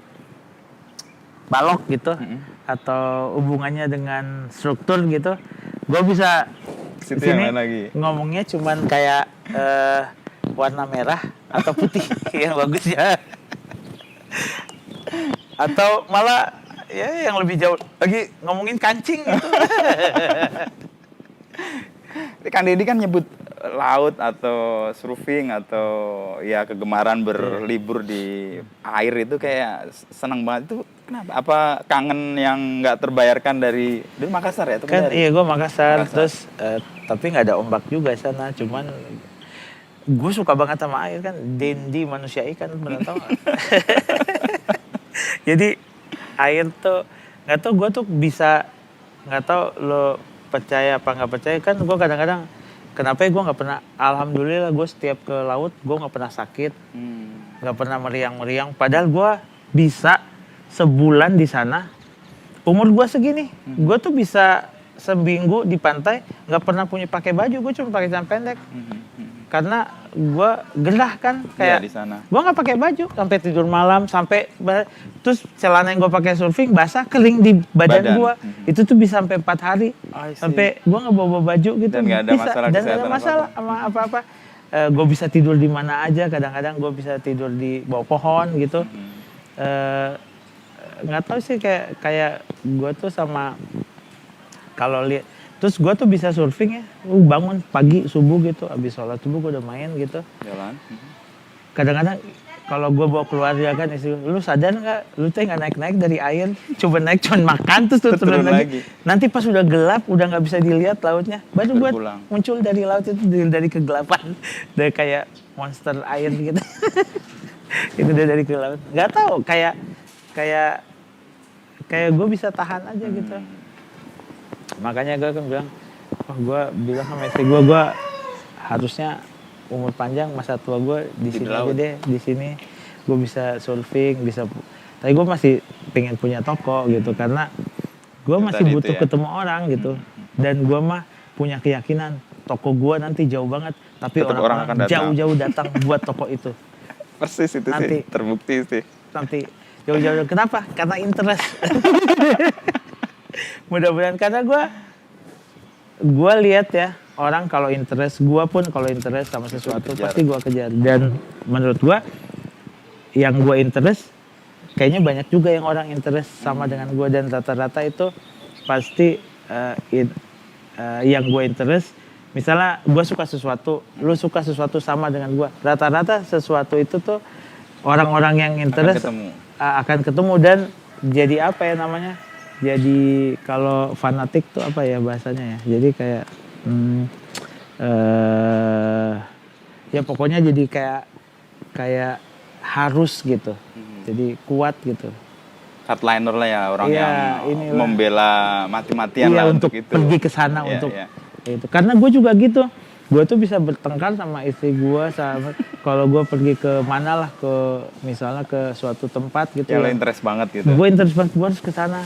balok gitu atau hubungannya dengan struktur gitu, gue bisa sini ngomongnya cuman kayak warna merah atau putih yang bagus ya. Atau malah ya yang lebih jauh lagi ngomongin kancing gitu. Kang Deddy kan nyebut laut atau surfing atau ya kegemaran berlibur di air itu kayak senang banget. Itu kenapa? Apa kangen yang nggak terbayarkan dari Makassar ya? Kan iya gue Makassar. Terus tapi nggak ada ombak juga sana. Cuman gue suka banget sama air kan. Dendi manusia ikan pernah tahu nggak? Jadi air tuh nggak tahu gue tuh bisa nggak tahu lo percaya apa nggak percaya kan gue kadang-kadang kenapa ya gue nggak pernah alhamdulillah gue setiap ke laut gue nggak pernah sakit nggak pernah meriang padahal gue bisa sebulan di sana umur gue segini gue tuh bisa seminggu di pantai nggak pernah punya pakai baju gue cuma pakai celana pendek karena gue gerah kan kayak di sana. Gue nggak pakai baju sampai tidur malam terus celana yang gue pakai surfing basah kering di badan gue itu tuh bisa sampai 4 hari sampai gue nggak bawa baju gitu dan nggak ada masalah dan nggak ada masalah sama apa-apa gue bisa tidur di mana aja kadang-kadang gue bisa tidur di bawah pohon gitu nggak tahu sih kayak gue tuh sama kalau lihat terus gue tuh bisa surfing ya, bangun pagi subuh gitu, abis sholat subuh gue udah main gitu. Jalan. Kadang-kadang kalau gue bawa keluarga kan istri, lu sadar nggak, lu tuh nggak naik-naik dari air, coba naik cuman makan terus turun lagi. Nanti pas udah gelap, udah nggak bisa dilihat lautnya, baru buat muncul dari laut itu dari kegelapan, dari kayak monster air gitu. Itu dari ke laut. Nggak tahu kayak kayak gue bisa tahan aja gitu. Makanya gue kan bilang, gue bilang sama istri gue harusnya umur panjang, masa tua gue di sini aja deh, di sini gue bisa surfing, bisa. Tapi gue masih pengen punya toko gitu, karena gue masih butuh ketemu orang gitu. Dan gue mah punya keyakinan toko gue nanti jauh banget, tapi orang-orang jauh-jauh datang buat toko itu. Persis itu nanti, sih, terbukti sih. Nanti jauh-jauh, kenapa? Karena interest. Mudah-mudahan, karena gue lihat ya, orang kalau interest, gue pun kalau interest sama sesuatu pasti gue kejar. Dan menurut gue, yang gue interest, kayaknya banyak juga yang orang interest sama dengan gue. Dan rata-rata itu pasti yang gue interest. Misalnya gue suka sesuatu, lu suka sesuatu sama dengan gue. Rata-rata sesuatu itu tuh orang-orang yang interest akan ketemu dan jadi apa ya namanya? Jadi kalau fanatik tuh apa ya bahasanya ya? Jadi kayak ya pokoknya jadi kayak harus gitu. Jadi kuat gitu. Hardliner lah ya, orang yang membela mati-matian lah untuk itu. Pergi ke sana untuk itu. Karena gue juga gitu. Gue tuh bisa bertengkar sama istri gue, sama kalau gue pergi ke mana lah, ke misalnya ke suatu tempat gitu. Ya lo interest banget gitu. Gue interest banget, gue harus ke sana.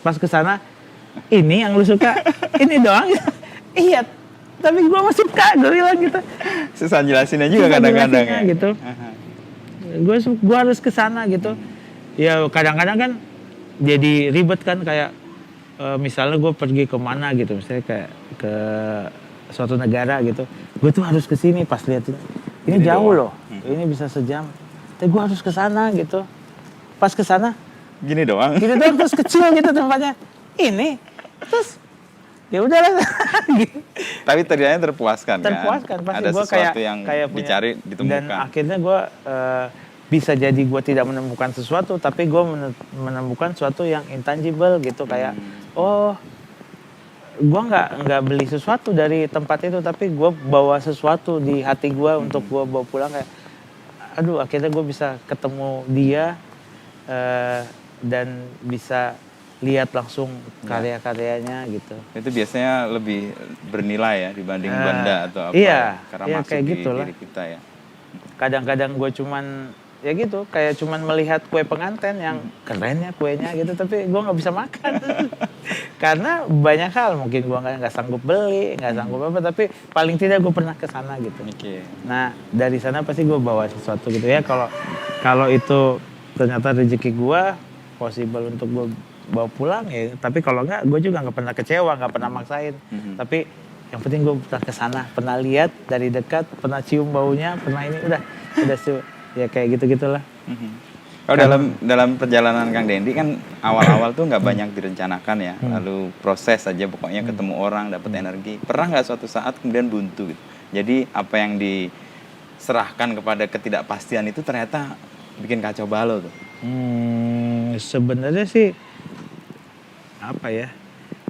Pas ke sana, ini yang lu suka, ini doang. Iya, tapi gue masih suka, gue bilang gitu. Susah jelasinnya juga kadang-kadang ya. Gitu. Gue harus ke sana gitu. Ya kadang-kadang kan jadi ribet kan, kayak misalnya gue pergi ke mana gitu, misalnya kayak ke suatu negara gitu, gue tuh harus ke sini. Pas lihat ini jauh loh, ini bisa sejam, tapi gue harus ke sana gitu. Pas ke sana gini doang, terus kecil gitu tempatnya, ini terus ya udahlah. Tapi ternyata terpuaskan kan pasti ada gue sesuatu yang dicari, ditemukan. Dan akhirnya gue bisa jadi gue tidak menemukan sesuatu, tapi gue menemukan sesuatu yang intangible gitu, kayak gue nggak beli sesuatu dari tempat itu, tapi gue bawa sesuatu di hati gue untuk gue bawa pulang. Kayak aduh, akhirnya gue bisa ketemu dia dan bisa lihat langsung karya-karyanya gitu. Itu biasanya lebih bernilai ya dibanding benda atau apa. Iya, karena masuk kayak di gitulah. diri kita ya. Kadang-kadang gue cuman ya gitu, kayak cuman melihat kue pengantin yang keren ya kuenya gitu, tapi gue nggak bisa makan. Karena banyak hal, mungkin gue nggak sanggup beli, nggak sanggup apa, tapi paling tidak gue pernah ke sana gitu. Nah dari sana pasti gue bawa sesuatu gitu ya. Kalau itu ternyata rezeki gue, possible untuk gue bawa pulang ya. Tapi kalau nggak, gue juga nggak pernah kecewa, nggak pernah maksain. Tapi yang penting gue pernah ke sana, pernah lihat dari dekat, pernah cium baunya, pernah ini udah ya kayak gitu-gitulah. Kalau dalam perjalanan Kang Dendi kan awal-awal tuh nggak banyak direncanakan ya, lalu proses aja pokoknya, ketemu orang, dapat energi. Pernah nggak suatu saat kemudian buntu gitu? Jadi apa yang diserahkan kepada ketidakpastian itu ternyata bikin kacau balau tuh? Sebenarnya sih apa ya,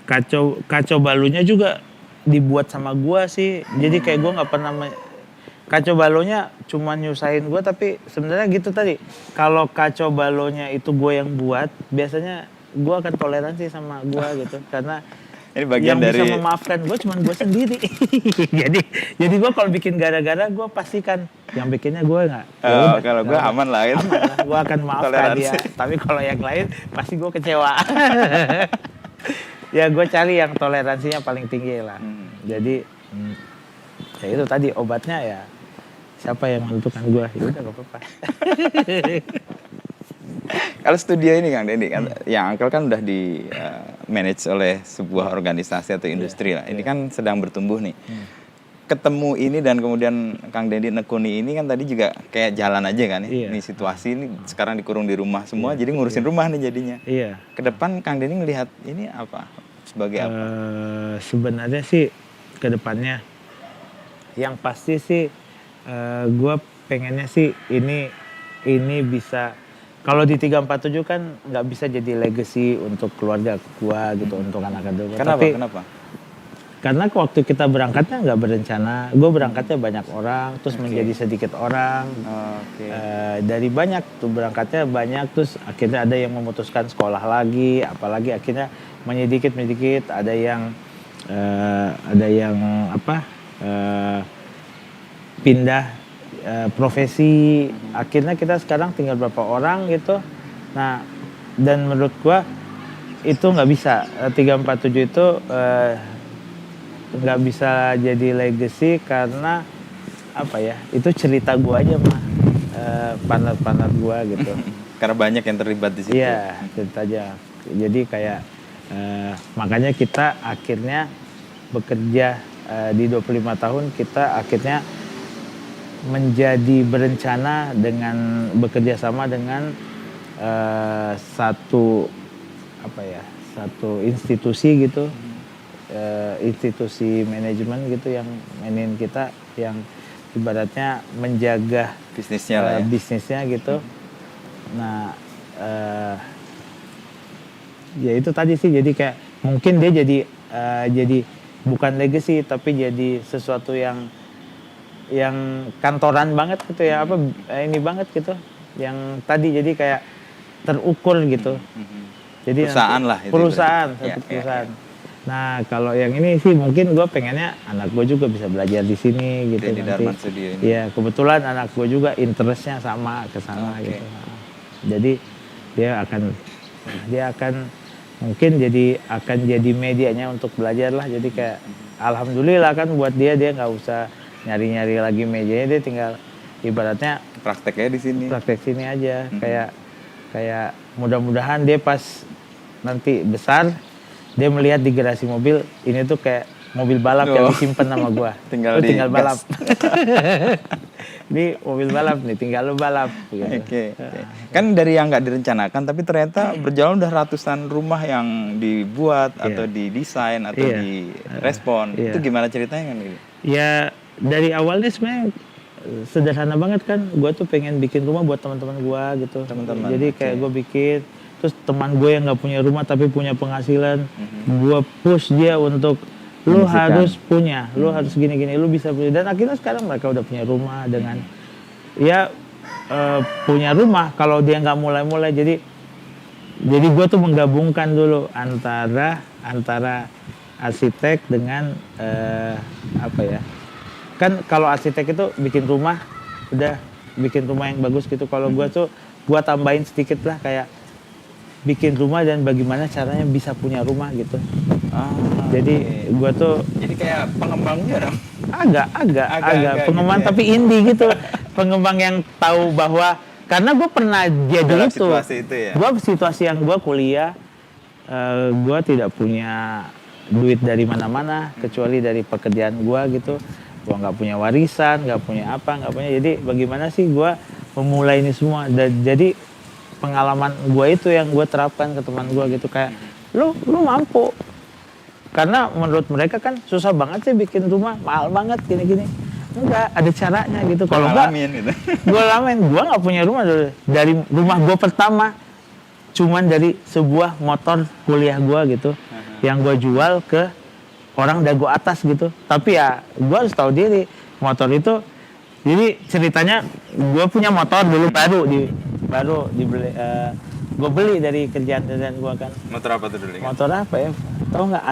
kacau balunya juga dibuat sama gua sih. Jadi kayak gua nggak pernah kacau balonya cuma nyusahin gue, tapi sebenarnya gitu tadi. Kalau kacau balonya itu gue yang buat, biasanya gue akan toleransi sama gue gitu, karena ini bagian yang dari... bisa memaafkan gue cuma gue sendiri. jadi gue kalau bikin gara-gara, gue pastikan yang bikinnya gue nggak. Kalau gue aman lah gitu. Gue akan maafkan dia. Tapi kalau yang lain pasti gue kecewa. Ya gue cari yang toleransinya paling tinggi lah. Jadi ya itu tadi, obatnya ya siapa yang menentukan gue, ya udah gak apa-apa. Kalau studio ini Kang Dendi, yang Uncle kan udah di manage oleh sebuah organisasi atau industri lah. Ini kan sedang bertumbuh nih. Ketemu ini dan kemudian Kang Dendi nekuni ini kan tadi juga kayak jalan aja kan ya. Ini situasi ini sekarang dikurung di rumah semua, jadi ngurusin rumah nih jadinya. Kedepan Kang Dendi ngelihat ini apa? Sebagai apa? Sebenarnya sih kedepannya yang pasti sih gue pengennya sih ini bisa, kalau di 347 kan nggak bisa jadi legacy untuk keluarga gue gitu, untuk anak-anak. Kenapa? karena waktu kita berangkatnya nggak berencana, gue berangkatnya banyak orang, terus menjadi sedikit orang. Dari banyak tuh berangkatnya banyak, terus akhirnya ada yang memutuskan sekolah lagi, apalagi akhirnya menyedikit, ada yang pindah profesi. Akhirnya kita sekarang tinggal berapa orang gitu. Nah, dan menurut gue itu nggak bisa 347 itu nggak bisa jadi legacy karena apa ya, itu cerita gue aja mah partner gue gitu. Karena banyak yang terlibat di situ. Iya, cerita aja. Jadi kayak makanya kita akhirnya bekerja di 25 tahun kita akhirnya menjadi berencana dengan bekerja sama dengan satu institusi gitu. Institusi manajemen gitu yang mainin kita, yang ibaratnya menjaga bisnisnya lah ya. Bisnisnya gitu. Nah, ya itu tadi sih, jadi kayak mungkin dia jadi bukan legacy tapi jadi sesuatu yang kantoran banget gitu ya, ini banget gitu. Yang tadi jadi kayak terukur gitu. Jadi perusahaan lah itu. Perusahaan. Nah, kalau yang ini sih mungkin gue pengennya anak gue juga bisa belajar di sini gitu nanti. Iya, kebetulan anak gue juga interestnya sama ke sana gitu. Jadi dia akan mungkin akan jadi medianya untuk belajar lah. Jadi kayak alhamdulillah kan buat dia nggak usah nyari-nyari lagi mejanya, dia tinggal ibaratnya prakteknya di sini. Praktek sini aja. Kayak mudah-mudahan dia pas nanti besar dia melihat di garasi mobil ini tuh kayak mobil balap yang disimpan sama gua. tinggal balap. Ini mobil balap nih, tinggal lu balap gitu. Oke. Kan dari yang nggak direncanakan tapi ternyata berjalan udah ratusan rumah yang dibuat atau didesain atau direspon. Itu gimana ceritanya kan gitu? Ya dari awalnya sebenarnya sederhana banget kan. Gua tuh pengen bikin rumah buat teman-teman gua gitu. Jadi kayak gua bikin, terus teman gue yang nggak punya rumah tapi punya penghasilan, gue push dia untuk lu harus punya, lu harus gini-gini, lu bisa punya. Dan akhirnya sekarang mereka udah punya rumah dengan punya rumah kalau dia nggak mulai-mulai. Jadi gue tuh menggabungkan dulu antara arsitek dengan kan kalau arsitek itu bikin rumah udah bikin rumah yang bagus gitu. Kalau gue tuh gue tambahin sedikit lah, kayak bikin rumah dan bagaimana caranya bisa punya rumah gitu. Jadi gua tuh jadi kayak pengembangnya dong. Agak pengembang gitu, tapi indie gitu. Pengembang yang tahu bahwa karena gue pernah jadi itu. Gue situasi yang gue kuliah, gue tidak punya duit dari mana-mana kecuali dari pekerjaan gue gitu. Gue nggak punya warisan, nggak punya. Jadi bagaimana sih gue memulai ini semua? Dan jadi pengalaman gue itu yang gue terapkan ke teman gue gitu, kayak lu mampu, karena menurut mereka kan susah banget sih bikin rumah, mahal banget gini-gini. Enggak, ada caranya gitu. Kalau enggak gitu. Gue nggak punya rumah dari rumah gue pertama cuman dari sebuah motor kuliah gue gitu, yang gue jual ke orang dagu atas gitu. Tapi ya gue harus tahu diri, motor itu, jadi ceritanya gue punya motor dulu baru dibeli, gue beli dari kerjaan gue kan. Motor apa tuh dulu? Motor apa ya? Tahu nggak?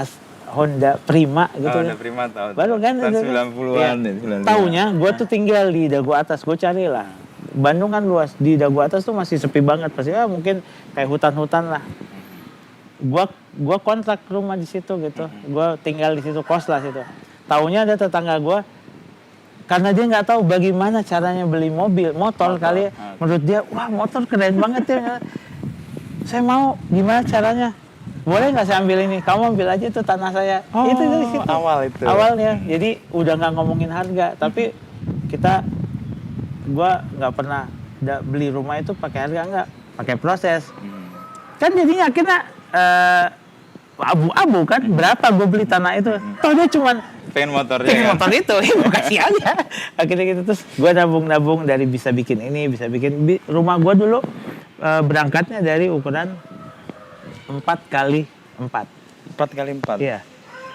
Honda Prima gitu. Honda Prima tahu. Baru kan? Tahun 90-an ya. Taunya gue tuh tinggal di Dagu Atas, gue carilah. Bandung kan luas, di Dagu Atas tuh masih sepi banget pasti. Mungkin kayak hutan-hutan lah. Gue kontrak rumah di situ gitu. Gue tinggal di situ, kos lah situ. Taunya ada tetangga gue, karena dia nggak tahu bagaimana caranya beli motor kali ya. Menurut dia, wah motor keren banget ya. Saya mau, gimana caranya? Boleh nggak saya ambil ini? Kamu ambil aja tuh tanah saya. Itu dari situ. Awalnya. Jadi udah nggak ngomongin harga, tapi gue nggak pernah beli rumah itu pakai harga, nggak, pakai proses. Kan jadinya akhirnya abu-abu kan. Berapa gue beli tanah itu? Toh dia cuman pengen motor itu, gue kasih aja. Akhirnya gitu, terus gue nabung dari bisa bikin ini, bisa bikin rumah gue dulu berangkatnya dari ukuran 4x4. 4x4? Iya.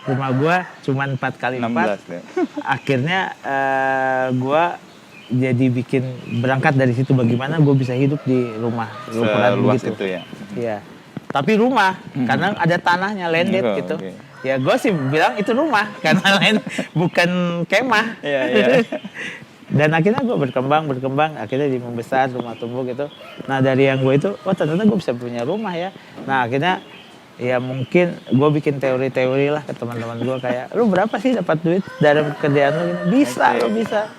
rumah gua cuma 4x4. 16 ya. Akhirnya gua jadi bikin berangkat dari situ bagaimana gue bisa hidup di rumah ukuran Seluas begitu. itu ya. Iya. Tapi rumah karena ada tanahnya landed Oh, gitu. oke. Ya gue sih bilang itu rumah karena lain bukan kemah. Iya, iya. Dan akhirnya gue berkembang, akhirnya jadi membesar, rumah tumbuh gitu. Nah dari yang gue itu, oh ternyata gue bisa punya rumah ya. Nah akhirnya ya mungkin gue bikin teori-teori lah ke teman-teman gue kayak, lu berapa sih dapat duit dari kerjaan lu gini? Bisa, Oke. lu bisa.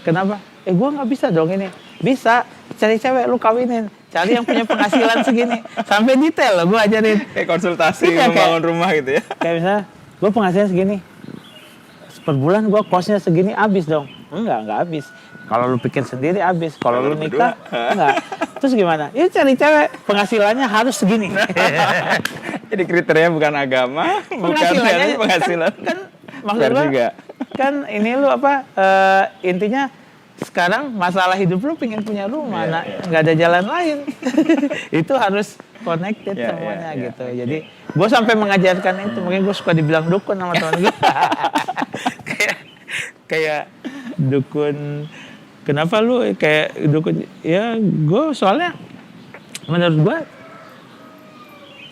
Kenapa? Gue nggak bisa dong ini. Bisa, cari cewek lu kawinin. Cari yang punya penghasilan segini. Sampai detail loh gue ajarin. Kayak konsultasi Iya, membangun rumah gitu ya. Kayak misalnya, gue penghasilan segini. Per bulan gue kosnya segini habis dong. Enggak habis. Kalau lu pikir sendiri habis. Kalau lu nikah, enggak. Terus gimana? Ya cari cewek, penghasilannya harus segini. Jadi kriterianya bukan agama, bukan dari penghasilan. Kan maksud Fair gua, juga. kan ini lu apa, intinya sekarang masalah hidup lu pengen punya rumah, Iya, nah iya. nggak ada jalan lain. Itu harus connected Iya, semuanya iya, gitu. iya. Jadi gue sampai mengajarkan itu, mungkin gue suka dibilang dukun sama teman gue. kayak dukun. Kenapa lu kayak dukun? Ya gue soalnya menurut gue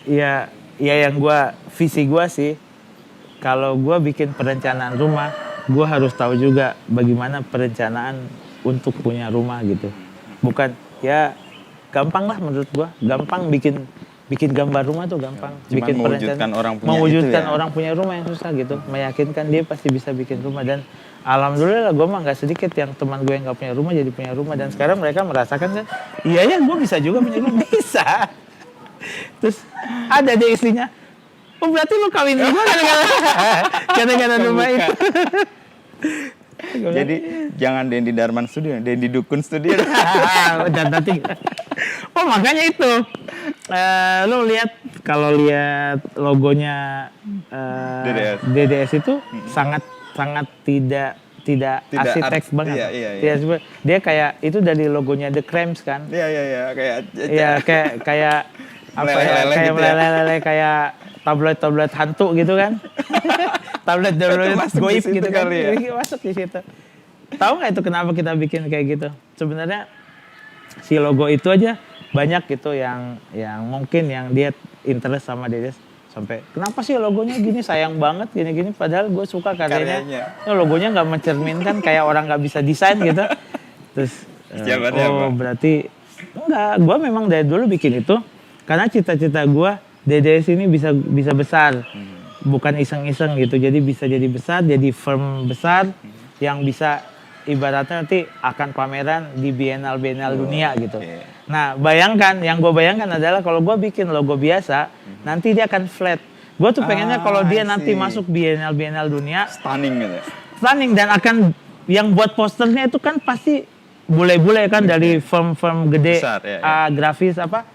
ya yang gue visi gue sih, kalau gue bikin perencanaan rumah, gue harus tahu juga bagaimana perencanaan untuk punya rumah gitu. Bukan ya gampang lah menurut gue, gampang bikin gambar rumah tuh gampang. Cuman Bikin mewujudkan orang punya mewujudkan itu ya. orang punya rumah yang susah gitu. Meyakinkan dia pasti bisa bikin rumah. Dan alhamdulillah gue mah nggak sedikit yang teman gue yang nggak punya rumah jadi punya rumah. Dan sekarang mereka merasakan kan, iya ya gue bisa juga punya rumah. Bisa. Terus ada dia istrinya, oh berarti lu kawinin gue gara-gara rumah itu. Jadi jangan Dendi Darman Studio, Dendi Dukun Studio. Dan nanti, oh makanya itu, lo lihat kalau lihat logonya DDS itu sangat tidak arsitek banget. Iya. Dia kayak itu dari logonya The Cramps kan. Iya, kayak Iya kayak apa ya, Meleleh kayak gitu ya. meleleh kayak tablet hantu gitu kan. tablet masuk di goib situ gitu kan. kali ya. Masuk di situ. Tahu nggak itu kenapa kita bikin kayak gitu? Sebenarnya si logo itu aja banyak gitu yang mungkin yang dia interest sama Dedes sampai kenapa sih logonya gini, sayang banget gini padahal gue suka karyanya. Ya, logonya nggak mencerminkan, kayak orang nggak bisa desain gitu. Terus Jawabannya apa? Berarti enggak, gue memang dari dulu bikin itu karena cita-cita gue DDS ini bisa besar, bukan iseng-iseng gitu. Jadi bisa jadi besar, jadi firm besar yang bisa ibaratnya nanti akan pameran di bienal dunia gitu. Iya. Nah bayangkan, yang gue bayangkan adalah kalau gue bikin logo biasa, nanti dia akan flat. Gue tuh pengennya kalau dia nanti masuk bienal dunia, Stunning gitu. stunning, dan akan yang buat posternya itu kan pasti bule-bule kan dari firm gede, Besar, ya. grafis apa,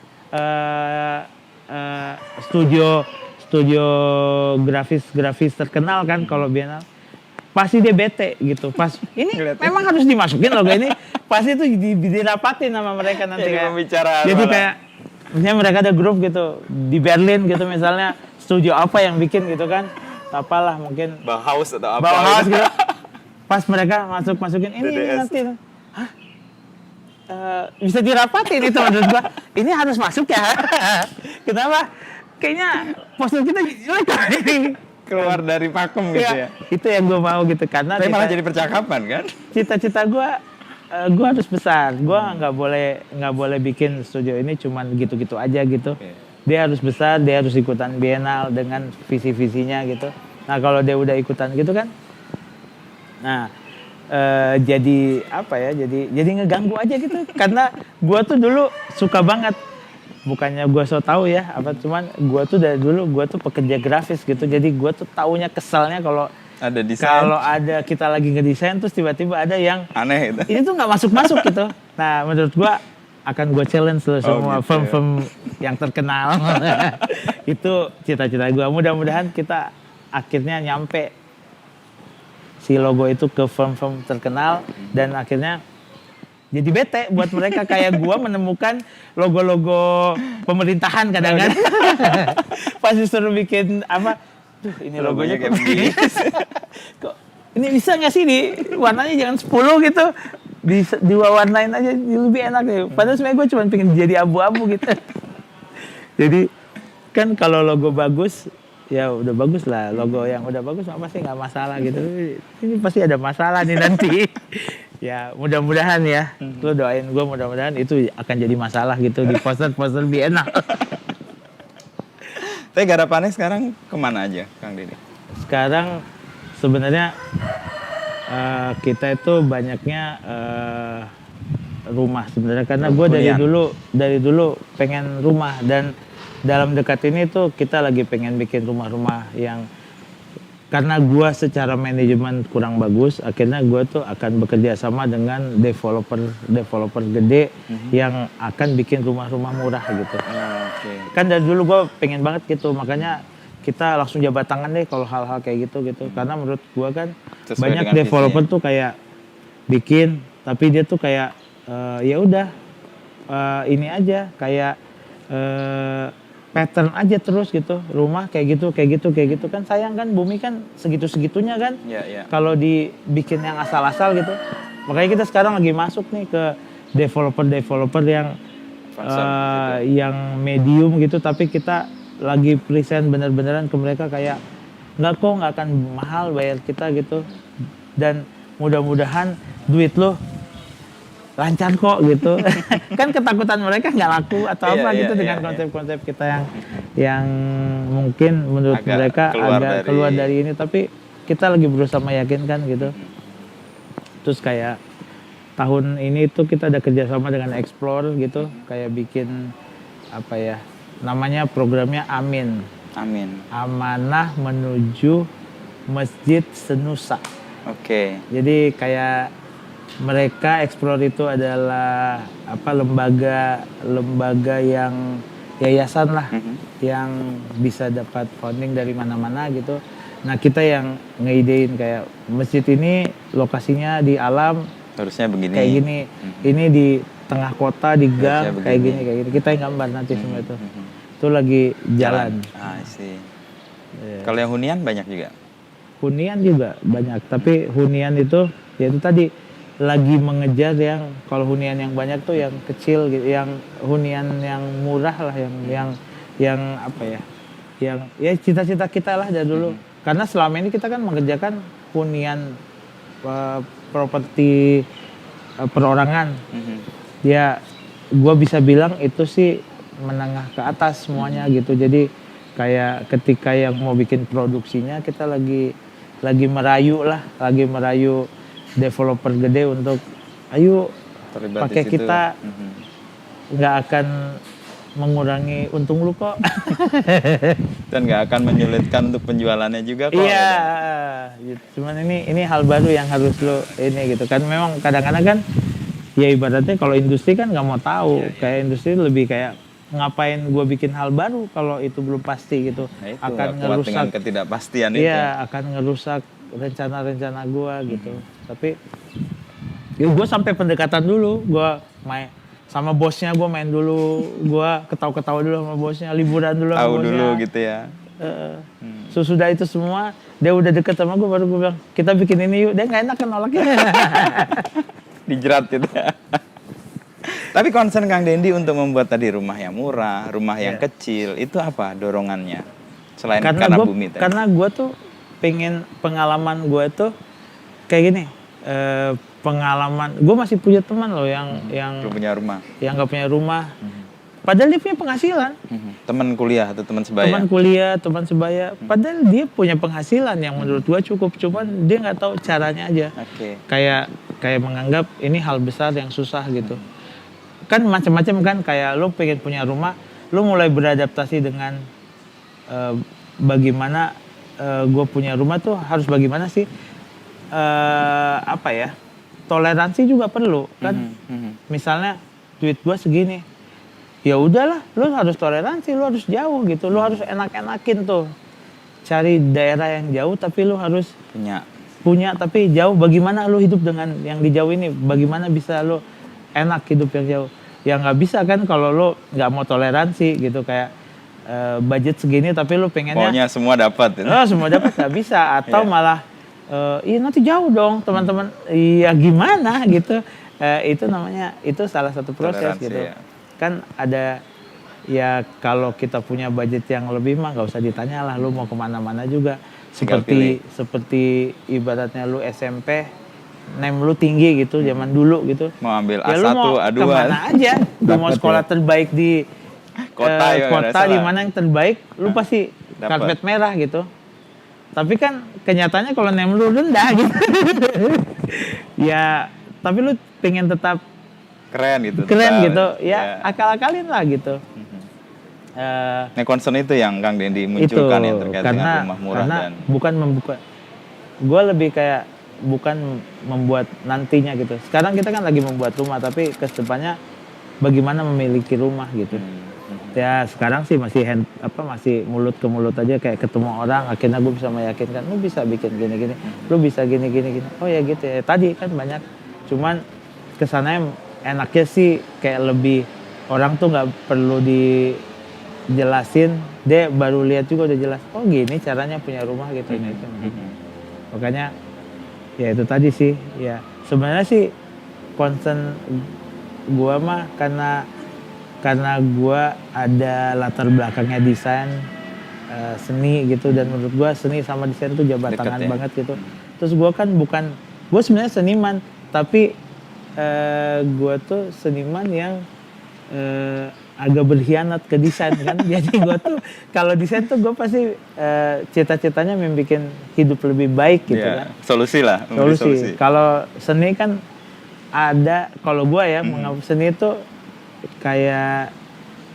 studio grafis terkenal kan kalau bienal. Pasti dia bete gitu. Pas ini memang harus dimasukin logo ini. Pasti itu dirapatin sama mereka nanti Jadi kayak. pembicaraan Jadi malah. kayak misalnya mereka ada grup gitu di Berlin gitu misalnya, studio apa yang bikin gitu kan. Apalah mungkin Bauhaus atau apa. Bauhaus gitu. Pas mereka masukin ini DDS. nanti. Hah? Bisa dirapatin itu menurut gua. Ini harus masuk ya. Kenapa? Kayaknya poster kita jelek ini. Keluar dari pakem gitu ya. Itu yang gue mau gitu karena Tapi malah jadi percakapan kan? cita-cita gue harus besar. Gue nggak boleh bikin studio ini cuman gitu-gitu aja gitu. Oke. Dia harus besar, dia harus ikutan bienal dengan visi-visinya gitu. Nah kalau dia udah ikutan gitu kan, nah jadi apa ya? Jadi ngeganggu aja gitu. Karena gue tuh dulu suka banget. Bukannya gue so tahu ya, cuman gue tuh dari dulu gue tuh pekerja grafis gitu, jadi gue tuh taunya kesalnya kalau Ada desain. ada kita lagi ngedesain terus tiba-tiba ada yang Aneh itu. ini tuh nggak masuk gitu. Nah menurut gue akan gue challenge loh semua gitu firm yang terkenal. Itu cita-cita gue. Mudah-mudahan kita akhirnya nyampe si logo itu ke firm terkenal dan akhirnya jadi bete buat mereka kayak gua menemukan logo-logo pemerintahan kadang-kadang. Pas disuruh bikin apa Duh, ini Logonya logonya kayak kok begini. kok ini bisa nggak sih warnanya jangan 10 gitu, diwarnain aja lebih enak ya. Padahal sebenarnya gue cuma pengen jadi abu-abu gitu. Jadi kan kalau logo bagus ya udah bagus lah, logo yang udah bagus pasti nggak masalah gitu. Ini pasti ada masalah nih nanti. Ya mudah-mudahan ya, lu doain gue mudah-mudahan itu akan jadi masalah gitu di poster-poster bienal. Tapi garapannya sekarang kemana aja, Kang Deddy? Sekarang sebenarnya kita itu banyaknya rumah sebenarnya, karena gue dari dulu pengen rumah, dan dalam dekat ini tuh kita lagi pengen bikin rumah-rumah yang, karena gue secara manajemen kurang bagus, akhirnya gue tuh akan bekerja sama dengan developer gede yang akan bikin rumah-rumah murah gitu. Kan dari dulu gue pengen banget gitu, makanya kita langsung jabat tangan deh kalau hal-hal kayak gitu. Karena menurut gue kan sesuai banyak dengan developer visinya. tuh kayak bikin, tapi dia tuh kayak ya udah ini aja kayak pattern aja terus gitu, rumah kayak gitu kan sayang kan, bumi kan segitu-segitunya kan. Iya. Kalau dibikin yang asal-asal gitu. Makanya kita sekarang lagi masuk nih ke developer yang yang medium gitu, tapi kita lagi present bener-beneran ke mereka kayak nggak akan mahal bayar kita gitu, dan mudah-mudahan duit lo lancar kok gitu. Kan ketakutan mereka nggak laku atau apa gitu dengan konsep-konsep kita yang mungkin menurut mereka agak keluar dari ini, tapi kita lagi berusaha meyakinkan gitu. Terus kayak tahun ini tuh kita ada kerjasama dengan Explore gitu, kayak bikin apa ya namanya, programnya Amin. Amanah Menuju Masjid Senusa. Jadi kayak mereka Explore itu adalah lembaga yang yayasan lah, yang bisa dapat funding dari mana-mana gitu. Nah kita yang ngeidein kayak masjid ini lokasinya di alam, harusnya begini, kayak gini, ini di tengah kota di gang kayak gini. Kita yang gambar nanti semua itu. Itu lagi jalan. Kalau yang hunian banyak juga? Hunian juga banyak, tapi hunian itu ya itu tadi lagi mengejar yang, kalau hunian yang banyak tuh yang kecil gitu, yang hunian yang murah lah, yang apa ya, yang ya cita-cita kita lah dari dulu. Karena selama ini kita kan mengerjakan hunian properti perorangan. Ya gue bisa bilang itu sih menengah ke atas semuanya gitu. Jadi kayak ketika yang mau bikin produksinya, kita lagi merayu developer gede untuk ayo pakai kita, nggak akan mengurangi untung lu kok. Dan nggak akan menyulitkan untuk penjualannya juga kok. Iya, gitu. Cuman ini hal baru yang harus lo ini gitu kan. Memang kadang-kadang kan ya ibaratnya kalau industri kan nggak mau tahu, kayak industri lebih kayak ngapain gue bikin hal baru kalau itu belum pasti gitu. Nah, itu akan ngerusak dengan ketidakpastian itu. Iya, akan ngerusak rencana-rencana gue gitu. Tapi ya gue sampai pendekatan dulu, gue main sama bosnya, gue main dulu, gue ketawa-ketawa dulu sama bosnya, liburan dulu sama bosnya. Dulu gitu ya. Sesudah itu semua dia udah deket sama gue, baru gue bilang kita bikin ini yuk. Dia nggak enak kan nolaknya. Dijerat gitu ya. Tapi concern Kang Dendi untuk membuat tadi rumah yang murah, rumah yang kecil, itu apa dorongannya? Selain karena bumi tadi. Karena gue tuh pengen pengalaman gue tuh kayak gini. Pengalaman gue masih punya teman loh yang belum punya rumah, yang nggak punya rumah, padahal dia punya penghasilan. Teman kuliah atau teman sebaya? Teman sebaya, padahal dia punya penghasilan yang menurut gue cukup, cuman dia nggak tahu caranya aja. Kayak menganggap ini hal besar yang susah gitu. Kan macam-macam kan, kayak lo pengen punya rumah, lo mulai beradaptasi dengan bagaimana gue punya rumah tuh harus bagaimana sih, apa ya, toleransi juga perlu kan. Misalnya duit gue segini, ya udahlah, lo harus toleransi, lo harus jauh gitu, lo harus enak-enakin tuh, cari daerah yang jauh tapi lo harus punya tapi jauh. Bagaimana lo hidup dengan yang di jauh ini, bagaimana bisa lo enak hidup yang jauh. Ya nggak bisa kan kalau lo nggak mau toleransi gitu. Kayak budget segini tapi lu pengennya Pokoknya semua dapat. Ya. semua dapat nggak bisa atau Iya. malah iya nanti jauh dong teman-teman. Iya gimana gitu. Itu namanya itu salah satu proses Toleransi, gitu. ya. Kan ada ya kalau kita punya budget yang lebih mah nggak usah ditanya lah lu mau kemana-mana juga. Tinggal Seperti ibaratnya lu SMP nem lu tinggi gitu zaman dulu gitu. Mau ambil Ya A1, lu mau A2. kemana aja. Lu mau Dapet sekolah terbaik di Kota ya, nggak kota di salah. mana yang terbaik, lu pasti Dapet. karpet merah gitu. Tapi kan kenyataannya kalau nem lu rendah gitu. Ya, tapi lu pengen tetap Keren gitu. keren tetap. gitu. Ya, akal-akalin lah gitu. Nah, concern itu yang Kang Dendi munculkan ya terkait dengan rumah murah karena dan bukan membuka. Gue lebih kayak bukan membuat nantinya gitu. Sekarang kita kan lagi membuat rumah, tapi kedepannya bagaimana memiliki rumah gitu. Ya sekarang sih masih masih mulut ke mulut aja kayak ketemu orang akhirnya gue bisa meyakinkan lu bisa bikin gini-gini, lu bisa gini-gini. Oh ya gitu ya. Tadi kan banyak, cuman kesananya enaknya sih kayak lebih orang tuh nggak perlu dijelasin, dia baru lihat juga udah jelas. Oh gini caranya punya rumah gitu. Nah, itu. Makanya ya itu tadi sih ya sebenarnya sih concern gua mah karena gua ada latar belakangnya desain seni gitu dan menurut gua seni sama desain itu jabat Deket tangan ya? banget gitu. Terus gua kan gua sebenarnya seniman tapi gua tuh seniman yang agak berkhianat ke desain kan. Jadi gua tuh kalau desain tuh gua pasti cita-citanya membuat hidup lebih baik gitu ya, kan. solusi lah, memberi Solusi. Kalau seni kan ada, kalau gua ya menganggap seni itu kayak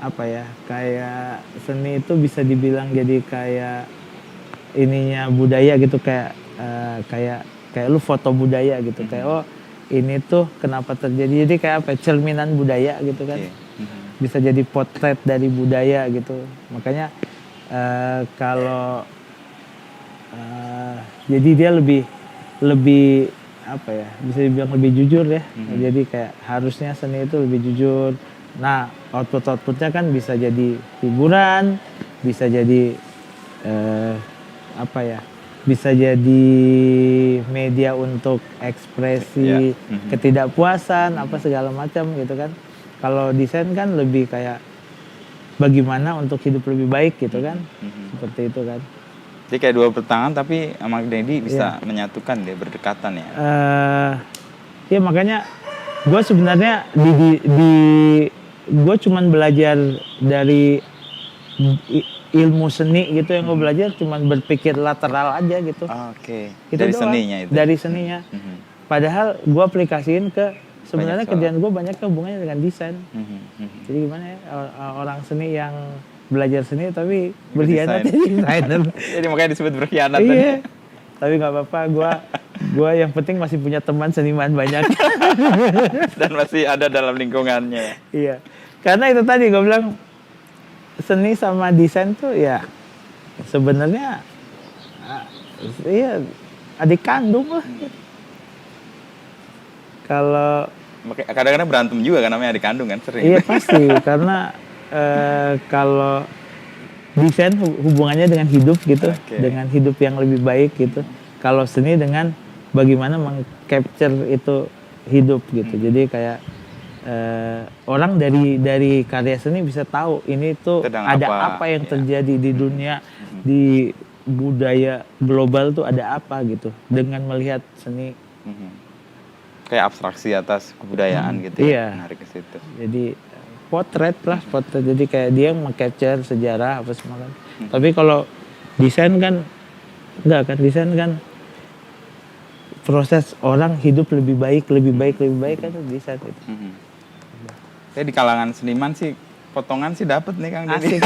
apa ya? Kayak seni itu bisa dibilang jadi kayak ininya budaya gitu kayak kayak lu foto budaya gitu kayak oh ini tuh kenapa terjadi jadi kayak apa cerminan budaya gitu kan. Bisa jadi potret dari budaya gitu. Makanya kalau jadi dia lebih apa ya bisa dibilang lebih jujur ya. Jadi kayak harusnya seni itu lebih jujur. Nah outputnya kan bisa jadi hiburan, bisa jadi apa ya bisa jadi media untuk ekspresi ketidakpuasan apa segala macam gitu kan. Kalau desain kan lebih kayak bagaimana untuk hidup lebih baik gitu kan. Seperti itu kan. Jadi kayak dua bertangan tapi sama Dendi bisa menyatukan deh, berdekatan ya. Ya makanya gue sebenarnya gue cuman belajar dari ilmu seni gitu yang gue belajar cuman berpikir lateral aja gitu. Oke. Itu Dari doang. seninya itu. Dari seninya. Padahal gue aplikasiin ke sebenarnya Banyak soal. kerjaan gue banyak hubungannya dengan desain. Jadi gimana ya orang seni yang belajar seni tapi berkhianat jadi desainer. Jadi makanya disebut berkhianat. Iya. Tapi nggak apa-apa, gue yang penting masih punya teman seniman banyak. Dan masih ada dalam lingkungannya. Iya. Karena itu tadi gue bilang seni sama desain tuh ya sebenarnya iya adik kandung lah. Kalau Kadang-kadang berantem juga kan namanya adik kandung kan sering. iya pasti karena kalau desain hubungannya dengan hidup gitu, dengan hidup yang lebih baik gitu. Kalau seni dengan bagaimana meng-capture itu hidup gitu. Jadi kayak orang dari karya seni bisa tahu ini tuh Sedang ada apa yang terjadi di dunia, di budaya global tuh ada apa gitu dengan melihat seni. Kayak abstraksi atas kebudayaan gitu iya. ya, menarik ke situ. Jadi potret. Jadi kayak dia meng-capture sejarah apa semua kan. Tapi kalau desain kan enggak kan, desain kan proses orang hidup lebih baik kan desain itu. Saya di kalangan seniman sih potongan sih dapat nih Kang Dendi. Asik.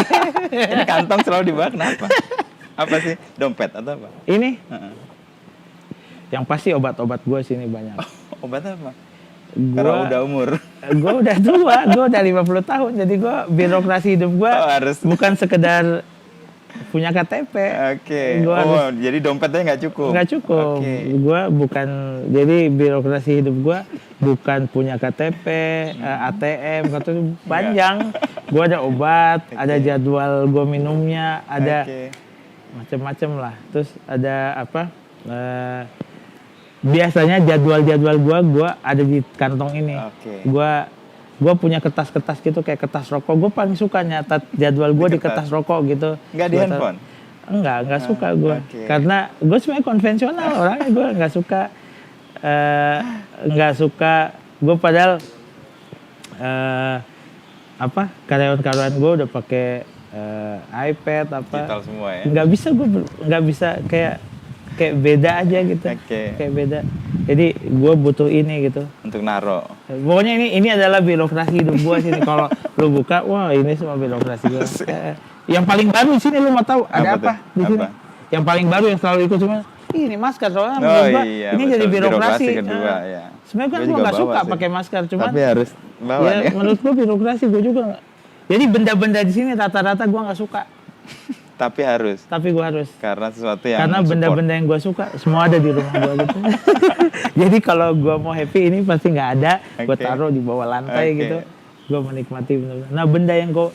Ini kantong selalu dibawa kenapa? Apa sih? Dompet atau apa? Ini yang pasti obat-obat gue sini banyak. Obat apa? Karena udah umur. Gue udah tua, gue udah 50 tahun. Jadi gue birokrasi hidup gue harus. bukan sekedar punya KTP. Oke. Gua Oh, jadi dompetnya nggak cukup. nggak cukup. Oke. Gua bukan, jadi birokrasi hidup gua bukan punya KTP, ATM, kartu panjang. Gua ada obat, ada jadwal gua minumnya, ada Oke. macem-macem lah. Terus ada apa? Biasanya jadwal-jadwal gua ada di kantong ini. Oke. Gua punya kertas-kertas gitu kayak kertas rokok. Gue paling suka nyatat jadwal gue di kertas rokok gitu. Nggak di Gua handphone? Nggak suka gue. Oke. Karena gue sebenarnya konvensional orangnya, gue nggak suka. Gue padahal karyawan-karyawan gue udah pakai iPad apa. Digital semua ya. Nggak bisa kayak beda aja gitu. Oke. Kayak beda. Jadi gue butuh ini gitu. Untuk naro. Pokoknya ini adalah birokrasi hidup gua sini. Kalau lu buka, wah ini semua birokrasi gua. Yang paling baru di sini lu mau tahu ada apa di sini? Apa? Yang paling baru yang selalu ikut semua. Ini masker soalnya Oh menurut gua iya, ini betul. jadi birokrasi. Kedua, ya. Sebenarnya kan Gua gua juga nggak bawa suka sih. pakai masker, cuman Tapi harus bawa ya, ya. menurut gua birokrasi gua juga nggak. Jadi benda-benda di sini rata-rata gua nggak suka, Tapi harus. tapi gua harus. Karena sesuatu yang Karena support. benda-benda yang gue suka semua ada di rumah gue gitu. Jadi kalau gue mau happy ini pasti nggak ada, gue Oke. taruh di bawah lantai Oke. gitu. Gue menikmati benar-benar. Nah benda yang gue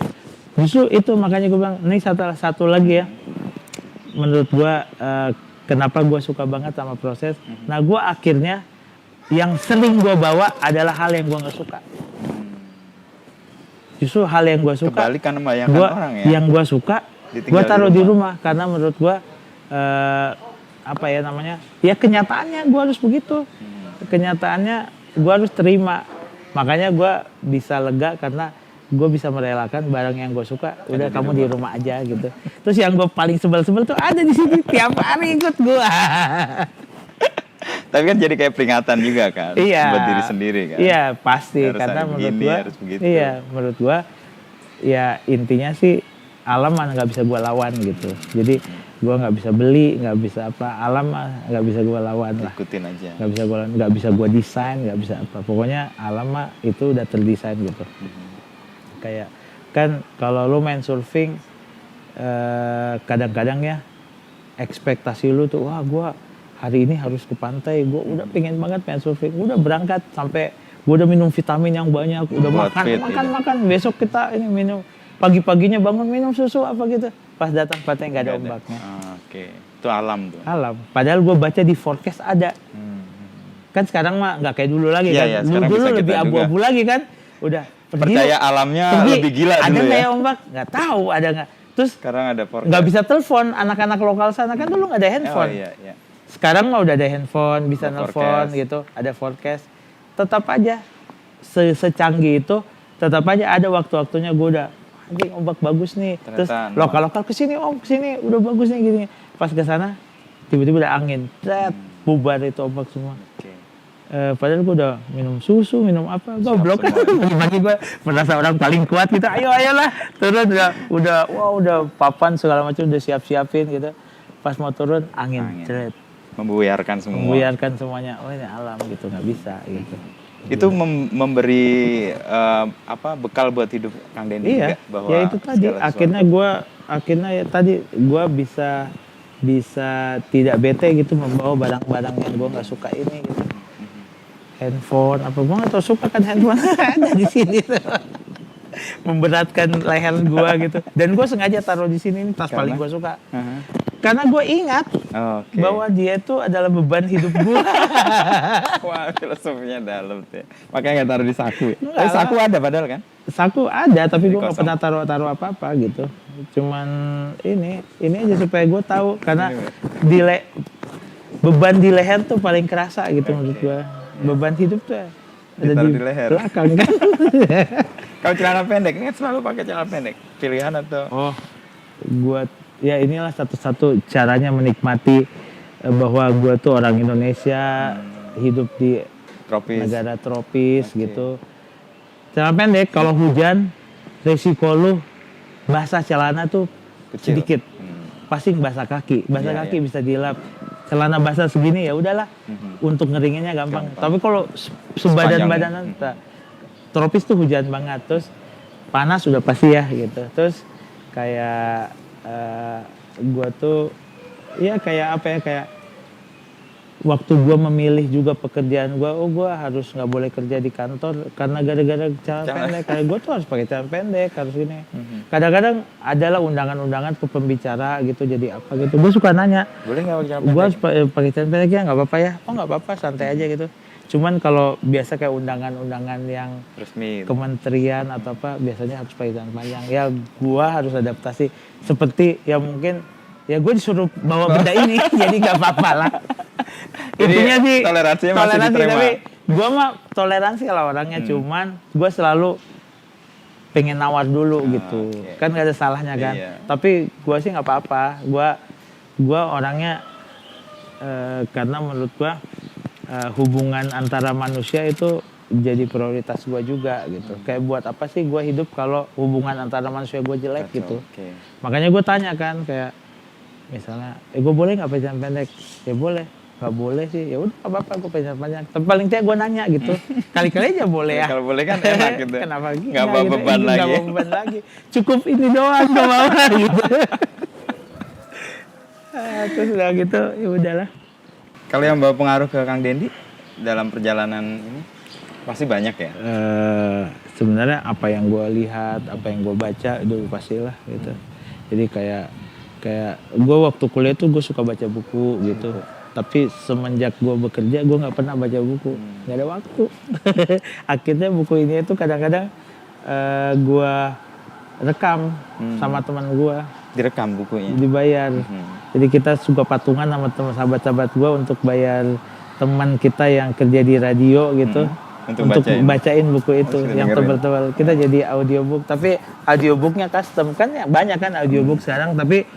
justru itu makanya gue bilang ini satu lagi ya. Menurut gue kenapa gue suka banget sama proses. Nah gue akhirnya yang sering gue bawa adalah hal yang gue nggak suka. Justru hal yang gue suka. Kebalikan membayangkan Gua, orang ya. yang gue suka, Ditinggal gue taruh di di rumah karena menurut gue apa ya namanya? Ya kenyataannya gue harus begitu. Kenyataannya gue harus terima. Makanya gue bisa lega karena gue bisa merelakan barang yang gue suka. Udah kamu di rumah aja gitu. Terus yang gue paling sebel-sebel tuh ada di sini tiap hari ikut gue. Tapi kan jadi kayak peringatan juga kan. Iya. Buat diri sendiri kan. Iya pasti Harus karena ada menurut begini, gua, harus begitu. iya menurut gua, ya intinya sih alam mah nggak bisa gua lawan gitu. Jadi gua nggak bisa beli, nggak bisa apa, alam mah nggak bisa gua lawan lah. Ikutin aja. Nggak bisa gua desain, nggak bisa apa. Pokoknya alam mah itu udah terdesain gitu. Kayak kan kalau lu main surfing, kadang-kadang ya ekspektasi lu tuh, wah gua hari ini harus ke pantai, gue udah pengen banget main surfing, udah berangkat sampai gue udah minum vitamin yang banyak, udah Buat fit, makan, besok kita ini minum, pagi-paginya bangun minum susu apa gitu, pas datang pantai nggak ada ombaknya. Oke, itu alam tuh. Alam, padahal gue baca di forecast ada, kan sekarang mah nggak kayak dulu lagi Iya, kan, iya, sekarang dulu bisa lebih kita abu-abu lagi kan, udah Percaya alamnya lebih gila ada dulu nggak ya. ya ombak, nggak tahu ada nggak, terus Sekarang ada forecast. nggak bisa telepon anak-anak lokal sana kan dulu nggak ada handphone. Oh iya, iya. Sekarang mah udah ada handphone, bisa Ada nelfon forecast. gitu, ada forecast. Tetap aja secanggih itu, tetap aja ada waktu-waktunya gue udah anjing ombak bagus nih. Terus Ternyata lokal-lokal kesini kesini udah bagus nih gini. Pas ke sana tiba-tiba ada angin, bubar itu ombak semua. Oke. Padahal gue udah minum susu, minum apa, goblok. semua. Pagi-pagi gue merasa orang paling kuat gitu. Ayolah turun udah papan segala macam udah siap-siapin gitu. Pas mau turun angin. Ceret. Membuyarkan semua. Membuyarkan semuanya. Oh ini alam gitu, nggak bisa gitu. Itu memberi bekal buat hidup Kang Denny Iya, juga, bahwa ya itu tadi. segala Akhirnya ya tadi gue bisa tidak bete gitu membawa barang-barang yang gue nggak suka ini gitu. Handphone apa gue nggak tau suka kan handphone ada di sini tuh. Memberatkan leher gue gitu. Dan gue sengaja taruh di sini, ini tas Karena? paling gue suka. Aha. Karena gue ingat Oke. bahwa dia itu adalah beban hidup gue. Wah, filosofinya dalam tuh. Makanya nggak taruh di saku. Enggak lah. Saku ada padahal kan? Saku ada, tapi gue nggak kosong. pernah taruh apa-apa gitu. Cuman ini aja supaya gue tahu karena beban di leher tuh paling kerasa gitu menurut gue. Beban hidup tuh ada Ditaruh di leher. belakang kan. Kalau celana pendek, kan selalu pakai celana pendek. Pilihan atau? Oh, ya inilah satu-satu caranya menikmati bahwa gue tuh orang Indonesia hidup di Tropis. negara tropis gitu. Celana pendek kalau hujan resiko lu basah celana tuh Kecil. sedikit. Pasti basah kaki. Basah Iya, kaki iya. bisa dilap. Celana basah segini ya udahlah. Untuk ngeringinnya gampang. Tapi kalau sebadan-badanan tropis tuh hujan banget terus panas udah pasti ya gitu. Terus kayak gue tuh ya kayak apa ya, kayak waktu gue memilih juga pekerjaan gue, gue harus nggak boleh kerja di kantor karena gara-gara celana pendek. Kayak gue tuh harus pakai celana pendek, harus ini. Kadang-kadang adalah undangan-undangan ke pembicara gitu, jadi apa gitu. Gue suka nanya, Boleh nggak pakai celana pendek? gue harus pakai celana pendek ya, nggak apa-apa ya? Oh nggak apa-apa, santai aja gitu. Cuman kalau biasa kayak undangan-undangan yang Resmi. kementerian atau apa, biasanya harus pakai celana panjang. Ya gue harus adaptasi. Seperti ya mungkin ya gue disuruh bawa benda ini, jadi nggak apa-apa lah. Jadi Intinya sih toleransinya masih diterima. tapi gue mah toleransi kalau orangnya, cuman gue selalu pengen nawar dulu gitu. Oke. Kan gak ada salahnya kan. Iya. Tapi gue sih nggak apa-apa. Gue orangnya karena menurut gue hubungan antara manusia itu jadi prioritas gue juga gitu. Kayak buat apa sih gue hidup kalau hubungan antara manusia gue jelek gitu. Oke. Makanya gue tanya kan, kayak misalnya, gue boleh nggak pakai celana pendek? Ya boleh. Nggak boleh sih, ya udah nggak apa-apa, gue pakai celana panjang. Tapi paling tidak gue nanya gitu. Kali-kali aja boleh ya. Kalau boleh kan enak gitu. Kenapa gitu? Nggak bawa beban lagi. Nggak bawa beban lagi. Cukup ini doang gue bawa gitu. Terus udah gitu, ya udahlah. Kalau yang bawa pengaruh ke Kang Dendi dalam perjalanan ini pasti banyak ya. Sebenarnya apa yang gue lihat, apa yang gue baca itu pastilah gitu. Jadi kayak gue waktu kuliah tuh gue suka baca buku gitu. Tapi semenjak gue bekerja gue nggak pernah baca buku, nggak ada waktu. Akhirnya buku ini tuh kadang-kadang gue rekam sama teman gue. Direkam bukunya. Dibayar. Jadi kita suka patungan sama teman sahabat-sahabat gue untuk bayar teman kita yang kerja di radio gitu. Untuk bacain buku itu yang tebal-tebal. Kita jadi audiobook, tapi audiobooknya custom kan ya, banyak kan audiobook sekarang, tapi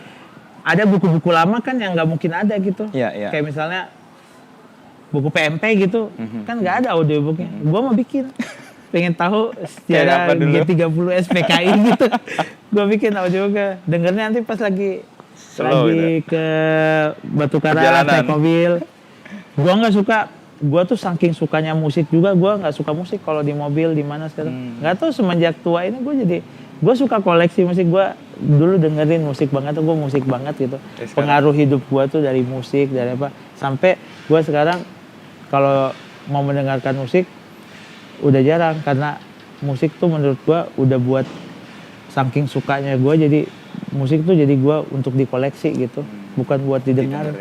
ada buku-buku lama kan yang nggak mungkin ada gitu. Iya. Kayak misalnya buku PMP gitu, kan nggak ada audiobooknya. Gua mau bikin, pengen tahu sejarah G30 SPKI gitu. Gua bikin audiobooknya, dengernya nanti pas lagi ke Batu Karas naik mobil. Gua nggak suka. Gue tuh saking sukanya musik juga, gue nggak suka musik kalau di mobil di mana sekarang. Nggak tahu semenjak tua ini gue suka koleksi musik. Gue dulu dengerin musik banget, gue musik banget gitu. Pengaruh hidup gue tuh dari musik, dari apa, sampai gue sekarang kalau mau mendengarkan musik udah jarang, karena musik tuh menurut gue udah buat saking sukanya gue, jadi musik tuh jadi gue untuk dikoleksi gitu, bukan buat didengar.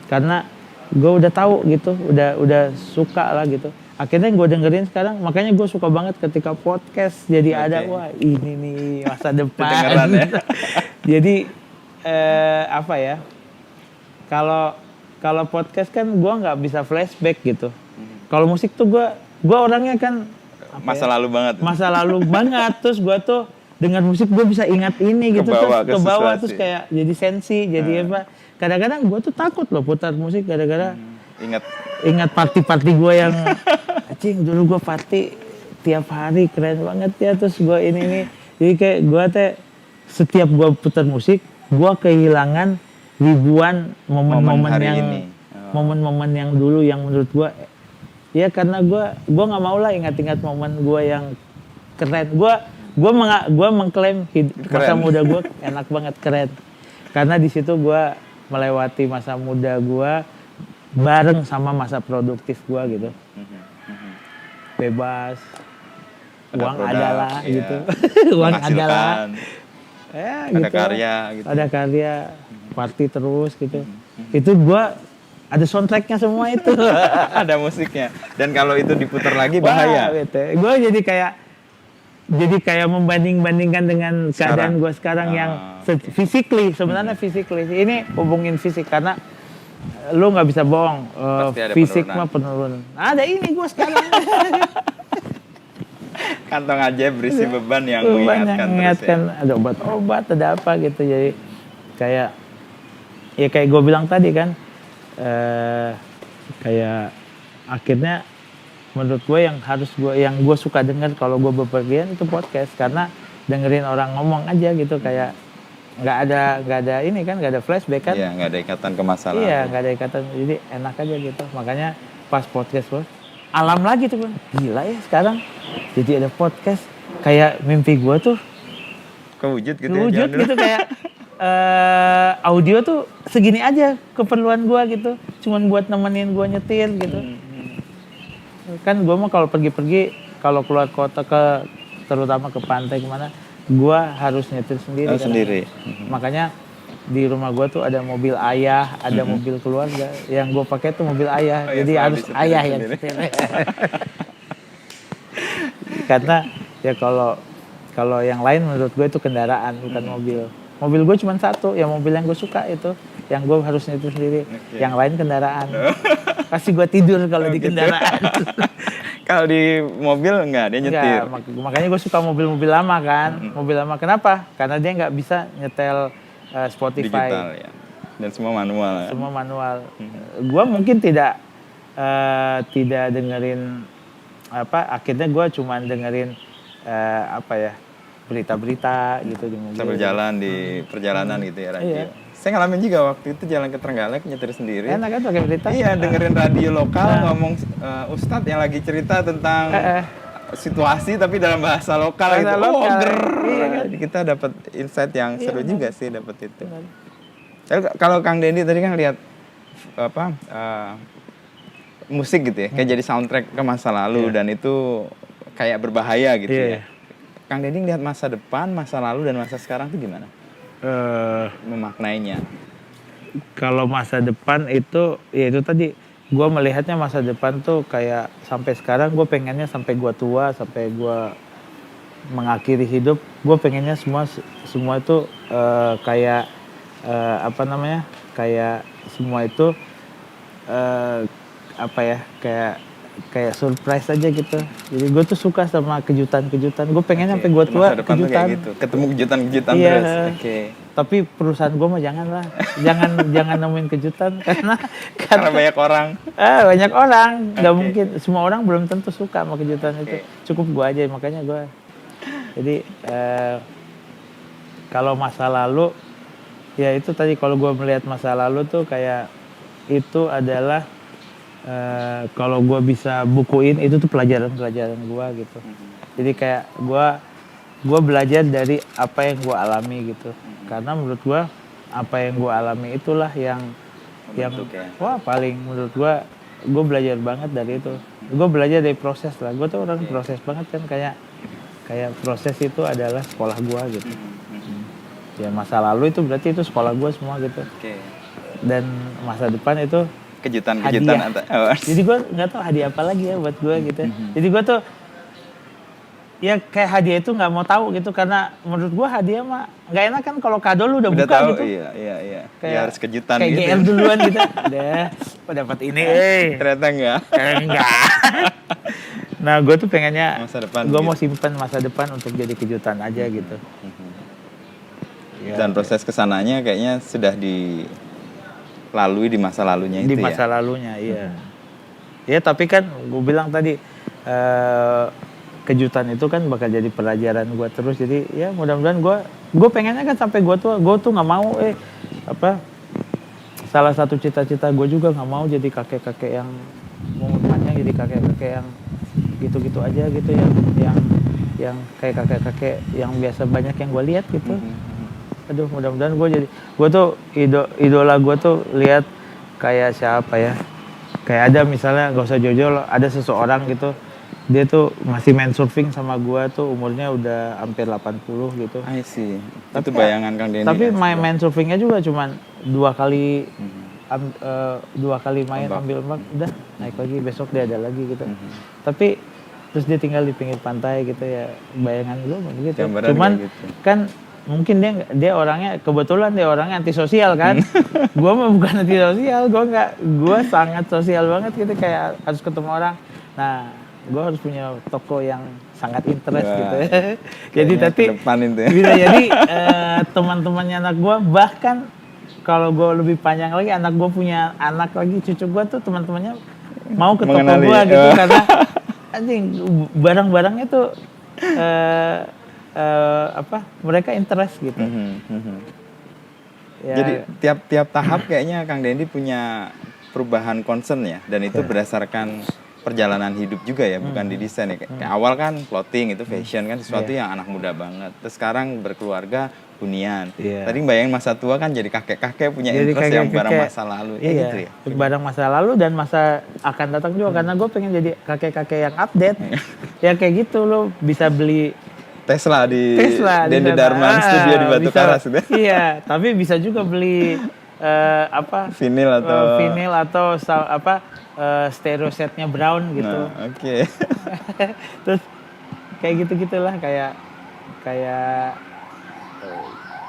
Karena gue udah tahu gitu, udah suka lah gitu. Akhirnya gue dengerin sekarang, makanya gue suka banget ketika podcast jadi ada, wah ini nih masa depan. Ya. Jadi apa ya? Kalau podcast kan gue nggak bisa flashback gitu. Kalau musik tuh gue orangnya kan lalu banget. Masa lalu banget. Terus gue tuh dengar musik gue bisa ingat ini gitu, ke bawah terus kayak jadi sensi, jadi apa? Kadang-kadang gue tuh takut loh putar musik gara-gara ingat party gue yang acing dulu gue party tiap hari keren banget ya, terus gue ini jadi kayak gue setiap gue putar musik gue kehilangan ribuan momen-momen yang dulu yang menurut gue ya, karena gue nggak mau lah ingat-ingat momen gue yang keren. Gue mengklaim masa muda gue enak banget, keren, karena di situ gue melewati masa muda gue bareng sama masa produktif gue gitu. Bebas, uang adalah gitu. Uang adalah. Ya, ada gitu. Karya gitu. Ada karya, party terus gitu. Itu gue ada soundtracknya semua itu. Ada musiknya. Dan kalau itu diputar lagi bahaya. Gitu. Gue jadi kayak membanding-bandingkan dengan keadaan gue sekarang yang physically, sebenarnya physically. Ini hubungin fisik, karena lu nggak bisa bohong, fisik mah penurunan. Ada ini gue sekarang. Kantong aja berisi beban yang mengingatkan ya. Ada obat-obat, ada apa gitu. Jadi kayak gue bilang tadi kan, kayak akhirnya menurut gue yang gue suka dengar kalau gue bepergian itu podcast, karena dengerin orang ngomong aja gitu, kayak nggak ada ini kan, nggak ada flashback kan. Iya, nggak ada ikatan ke masa lalu. Iya, nggak ada ikatan, jadi enak aja gitu. Makanya pas podcast alam lagi tuh bang, gila ya sekarang jadi ada podcast, kayak mimpi gue tuh kewujud gitu. Kewujud gitu kayak audio tuh segini aja keperluan gua gitu, cuman buat nemenin gua nyetir gitu. Kan gua mah kalau pergi-pergi, kalau keluar kota terutama ke pantai kemana, gua harus nyetir sendiri. Sendiri. Makanya di rumah gua tuh ada mobil ayah, ada mobil keluarga. Yang gua pakai tuh mobil ayah, jadi harus ayah yang setir. Karena ya kalau yang lain menurut gue itu kendaraan bukan mobil. Mobil gue cuma satu, ya mobil yang gue suka itu, yang gue harus nyetir sendiri. Yang lain kendaraan. Pasti gue tidur kalau di kendaraan. Kalau di mobil enggak, dia nyetir. Makanya gue suka mobil-mobil lama kan. Mobil lama kenapa? Karena dia nggak bisa nyetel Spotify. Digital ya. Dan semua manual. Semua manual. Gue mungkin tidak dengerin akhirnya gue cuma dengerin berita-berita gitu di mobil. Sambil jalan di perjalanan gitu ya radio. Iya. Saya ngalamin juga waktu itu jalan ke Trenggalek nyetir sendiri. Enak kan pakai berita? Iya, dengerin radio lokal ngomong Ustadz yang lagi cerita tentang situasi tapi dalam bahasa lokal gitu. Iya kan? Kita dapat insight yang seru juga sih dapat itu. Kalau Kang Dendi tadi kan lihat musik gitu ya, kayak jadi soundtrack ke masa lalu dan itu kayak berbahaya gitu ya. Kang Dendi lihat masa depan, masa lalu dan masa sekarang itu gimana? Memaknainya. Kalau masa depan itu, ya itu tadi gue melihatnya masa depan tuh kayak sampai sekarang gue pengennya sampai gue tua, sampai gue mengakhiri hidup, gue pengennya semua itu kayak kayak semua itu kayak surprise aja gitu. Jadi gue tuh suka sama kejutan-kejutan. Gue pengen sampai gue tua kejutan. Gitu. Ketemu kejutan-kejutan terus. Tapi perusahaan gue mah jangan lah. jangan nemuin kejutan karena banyak orang. Banyak orang. Gak mungkin. Semua orang belum tentu suka sama kejutan itu. Cukup gue aja. Makanya gue. Jadi kalau masa lalu, ya itu tadi kalau gue melihat masa lalu tuh kayak itu adalah kalau gue bisa bukuin itu tuh pelajaran-pelajaran gue gitu. Jadi kayak gue belajar dari apa yang gue alami gitu. Karena menurut gue apa yang gue alami itulah yang paling menurut gue belajar banget dari itu. Gue belajar dari proses lah. Gue tuh orang proses banget kan, kayak proses itu adalah sekolah gue gitu. Ya masa lalu itu berarti itu sekolah gue semua gitu. Dan masa depan itu kejutan-kejutan. Jadi gue nggak tahu hadiah apa lagi ya buat gue gitu. Jadi gue tuh ya kayak hadiah itu nggak mau tahu gitu, karena menurut gue hadiah mah nggak enak kan kalau kado lu udah buka tahu, gitu. Iya. Kayak ya, harus kejutan kayak gitu. GR duluan gitu. Udah, dapat ini. Ternyata enggak. Nah gue tuh pengennya masa depan. Gue mau simpan masa depan untuk jadi kejutan aja gitu. Dan proses kesananya kayaknya sudah dilalui di masa lalunya itu ya? Di masa lalunya, iya. Ya tapi kan gue bilang tadi, kejutan itu kan bakal jadi pelajaran gue terus. Jadi ya mudah-mudahan gue pengennya kan sampai gue tuh nggak mau salah satu cita-cita gue juga nggak mau jadi kakek-kakek yang umurnya jadi kakek-kakek yang gitu-gitu aja gitu, yang kayak kakek-kakek yang biasa banyak yang gue lihat gitu. Aduh, mudah-mudahan gue tuh idola gue tuh lihat kayak siapa ya, kayak ada misalnya gak usah jauh-jauh, ada seseorang gitu, dia tuh masih main surfing sama gue tuh umurnya udah hampir 80 gitu. I see. Itu bayangan Kang Dendi. Tapi main surfingnya juga cuman 2 kali main ambil ombak, udah naik lagi, besok dia ada lagi gitu. Tapi terus dia tinggal di pinggir pantai gitu ya, bayangan gue begitu. Cuman gitu. Kan mungkin dia orangnya, kebetulan dia orangnya antisosial kan. Gue mah bukan antisosial, gue sangat sosial banget gitu, kayak harus ketemu orang. Nah, gue harus punya toko yang sangat interest gitu. Jadi bisa jadi teman-temannya anak gue, bahkan kalau gue lebih panjang lagi, anak gue punya anak lagi, cucu gue tuh teman-temannya mau ke toko gue gitu karena anjing barang-barangnya tuh mereka interest gitu. Ya. Jadi tiap tahap kayaknya Kang Dendi punya perubahan concern ya, dan itu berdasarkan perjalanan hidup juga ya, bukan di desain ya. Kayak awal kan clothing itu fashion kan sesuatu yang anak muda banget. Terus sekarang berkeluarga hunian. Iya. Tadi bayangin masa tua kan jadi kakek-kakek punya Jadi interest yang barang kakek-kakek. masa lalu. Iya, Gitu ya. barang masa lalu dan masa akan datang juga. Karena gue pengen jadi kakek-kakek yang update. Ya kayak gitu, lo bisa beli Tesla di Tesla di Dendi sana. Darman Studio di Batu Bisa- Karas gitu. Iya, tapi bisa juga beli Vinil atau vinyl atau stereo setnya Brown gitu. Nah, oke. Terus kayak gitu-gitulah, kayak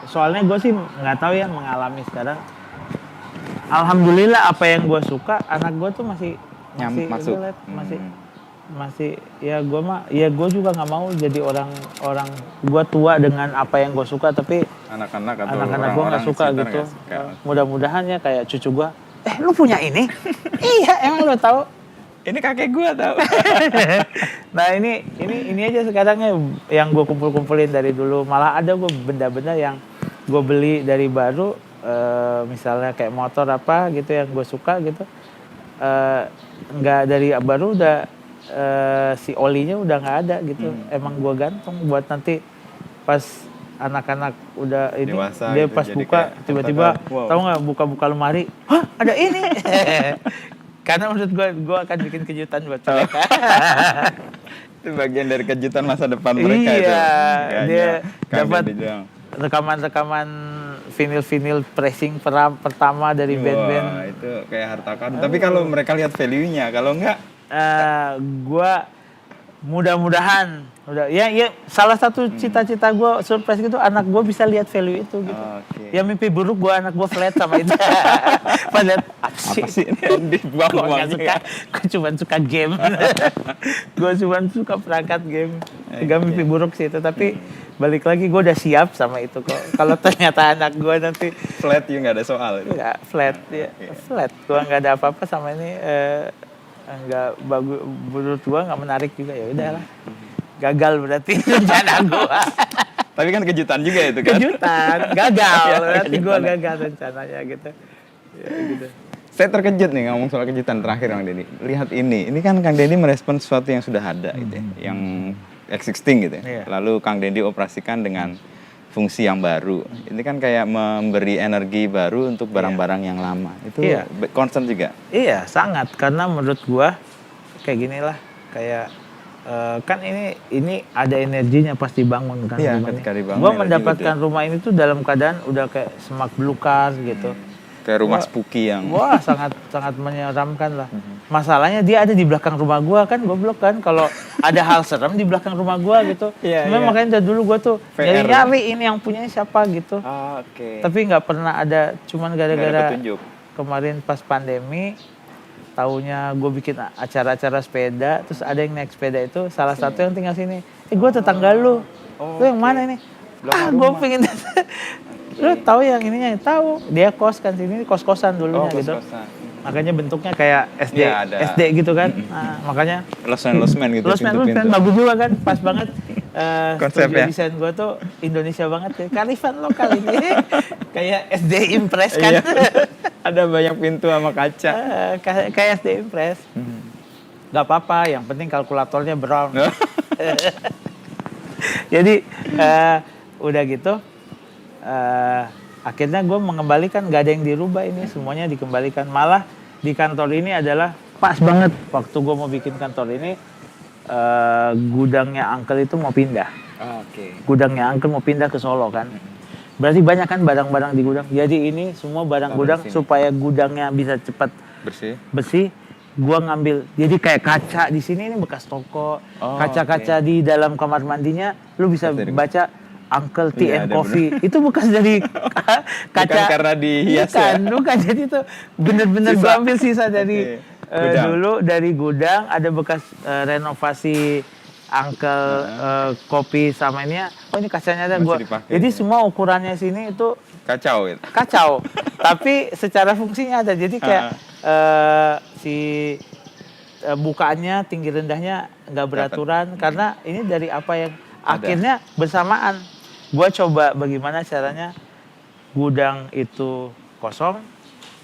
soalnya gue sih nggak tahu ya, mengalami sekarang. Alhamdulillah apa yang gue suka anak gue tuh masih Masuk. relate, masih ya gue juga nggak mau jadi orang gue tua dengan apa yang gue suka, tapi Anak-anak atau anak-anak gue orang-orang nggak suka sekitar gitu. nggak suka. Mudah-mudahan ya kayak cucu gue, lu punya ini? Iya, emang lu tahu? Ini kakek gua tau. Nah ini aja sekarangnya yang gue kumpulin dari dulu. Malah ada gue benda-benda yang gue beli dari baru, misalnya kayak motor apa gitu yang gue suka gitu, nggak dari baru udah si olinya udah nggak ada gitu. Emang gue ganteng buat nanti pas anak-anak udah ini, Dewasa dia gitu, pas jadi buka kayak tiba-tiba wow. tahu nggak, buka lemari, hah ada ini. Karena menurut gue akan bikin kejutan buat mereka. Itu bagian dari kejutan masa depan mereka itu. Iya, Nggak dia hanya Kang dapat Dendi doang. rekaman vinil pressing pertama dari band-band. Wah, itu kayak harta karun. Tapi kalau mereka lihat value-nya, kalau enggak Gua mudah-mudahan ya salah satu cita-cita gue surprise gitu, anak gue bisa lihat value itu gitu. Oke. Ya mimpi buruk gue anak gue flat sama itu. Padahal apa sih ini gue nggak dibuang-buang suka, gue cuma suka game. Gue cuma suka perangkat game. Gak mimpi buruk sih itu, tapi balik lagi gue udah siap sama itu kok. Kalau ternyata anak gue nanti flat, you nggak ada soal itu. nggak flat, ya flat. Gue nggak ada apa-apa sama ini. Nggak bagus, menurut gue nggak menarik juga, ya udahlah. Gagal berarti rencana gue. Tapi kan kejutan juga itu kan. Kejutan, gagal. Ya, Berarti gue kejutan. gagal rencananya gitu. Ya, gitu. Saya terkejut nih ngomong soal kejutan terakhir Kang Dendi. Lihat ini kan Kang Dendi merespon sesuatu yang sudah ada gitu ya, yang existing gitu ya. Iya. Lalu Kang Dendi operasikan dengan fungsi yang baru. Ini kan kayak memberi energi baru untuk barang-barang yang lama. Itu Iya. concern juga. Iya, sangat. Karena menurut gue kayak gini lah, kayak kan ini ada energinya pas dibangun kan. Iya, rumah ini. ketika dibangun Gue energi mendapatkan rumah ini tuh dalam keadaan udah kayak semak belukar gitu. Kayak rumah Wah. spooky yang Wah, sangat menyeramkan lah. Masalahnya dia ada di belakang rumah gua kan, goblok kan. Kalau ada hal serem di belakang rumah gua gitu. Iya, Sebenarnya iya. makanya dari dulu gua tuh VR. nyari ini yang punyanya siapa gitu. Oke. Tapi nggak pernah ada, cuman Nggak ada gara-gara petunjuk. kemarin pas pandemi, taunya gue bikin acara-acara sepeda, terus ada yang naik sepeda itu, salah satu yang tinggal sini. Gue tetangga lu. Lu yang mana ini? Gue pengen. Lu tahu yang ininya? Tahu. Dia kos kan sini, kos-kosan dulunya gitu. kos-kosan. Makanya bentuknya kayak SD, Iya, ada. SD gitu kan. Nah, makanya Lost Man gitu. Lost Man pintu-pintu. bagus juga kan, pas banget. Konsepnya. Studio desain gue tuh Indonesia banget ya. Karifan lokal ini. Kayak SD Impress kan. Iya. Ada banyak pintu sama kaca. Kayak SD Impress. Gak apa-apa, yang penting kalkulatornya brown. Jadi udah gitu, akhirnya gue mengembalikan, gak ada yang dirubah ini, semuanya dikembalikan. Malah di kantor ini adalah pas banget waktu gue mau bikin kantor ini, gudangnya Uncle itu mau pindah. Oke. Gudangnya Uncle mau pindah ke Solo kan. Berarti banyak kan barang-barang di gudang. Jadi ini semua barang Taruh gudang di sini. supaya gudangnya bisa cepat bersih. Gua ngambil, jadi kayak kaca di sini ini bekas toko, kaca-kaca di dalam kamar mandinya, lu bisa baca Uncle Tea Iya, and ada Coffee. Itu bekas dari kaca. Bukan karena dihias Bukan. Jadi itu bener-bener gua ambil sisa dari Gudang. dulu dari gudang, ada bekas renovasi Uncle kopi sama ini ya. Oh ini kacanya ada Masih gua. dipakai, Jadi ya. semua ukurannya sini itu Kacau gitu. kacau, tapi secara fungsinya ada. Jadi kayak bukaannya tinggi rendahnya nggak beraturan karena ini dari apa yang akhirnya bersamaan. Gua coba bagaimana caranya gudang itu kosong,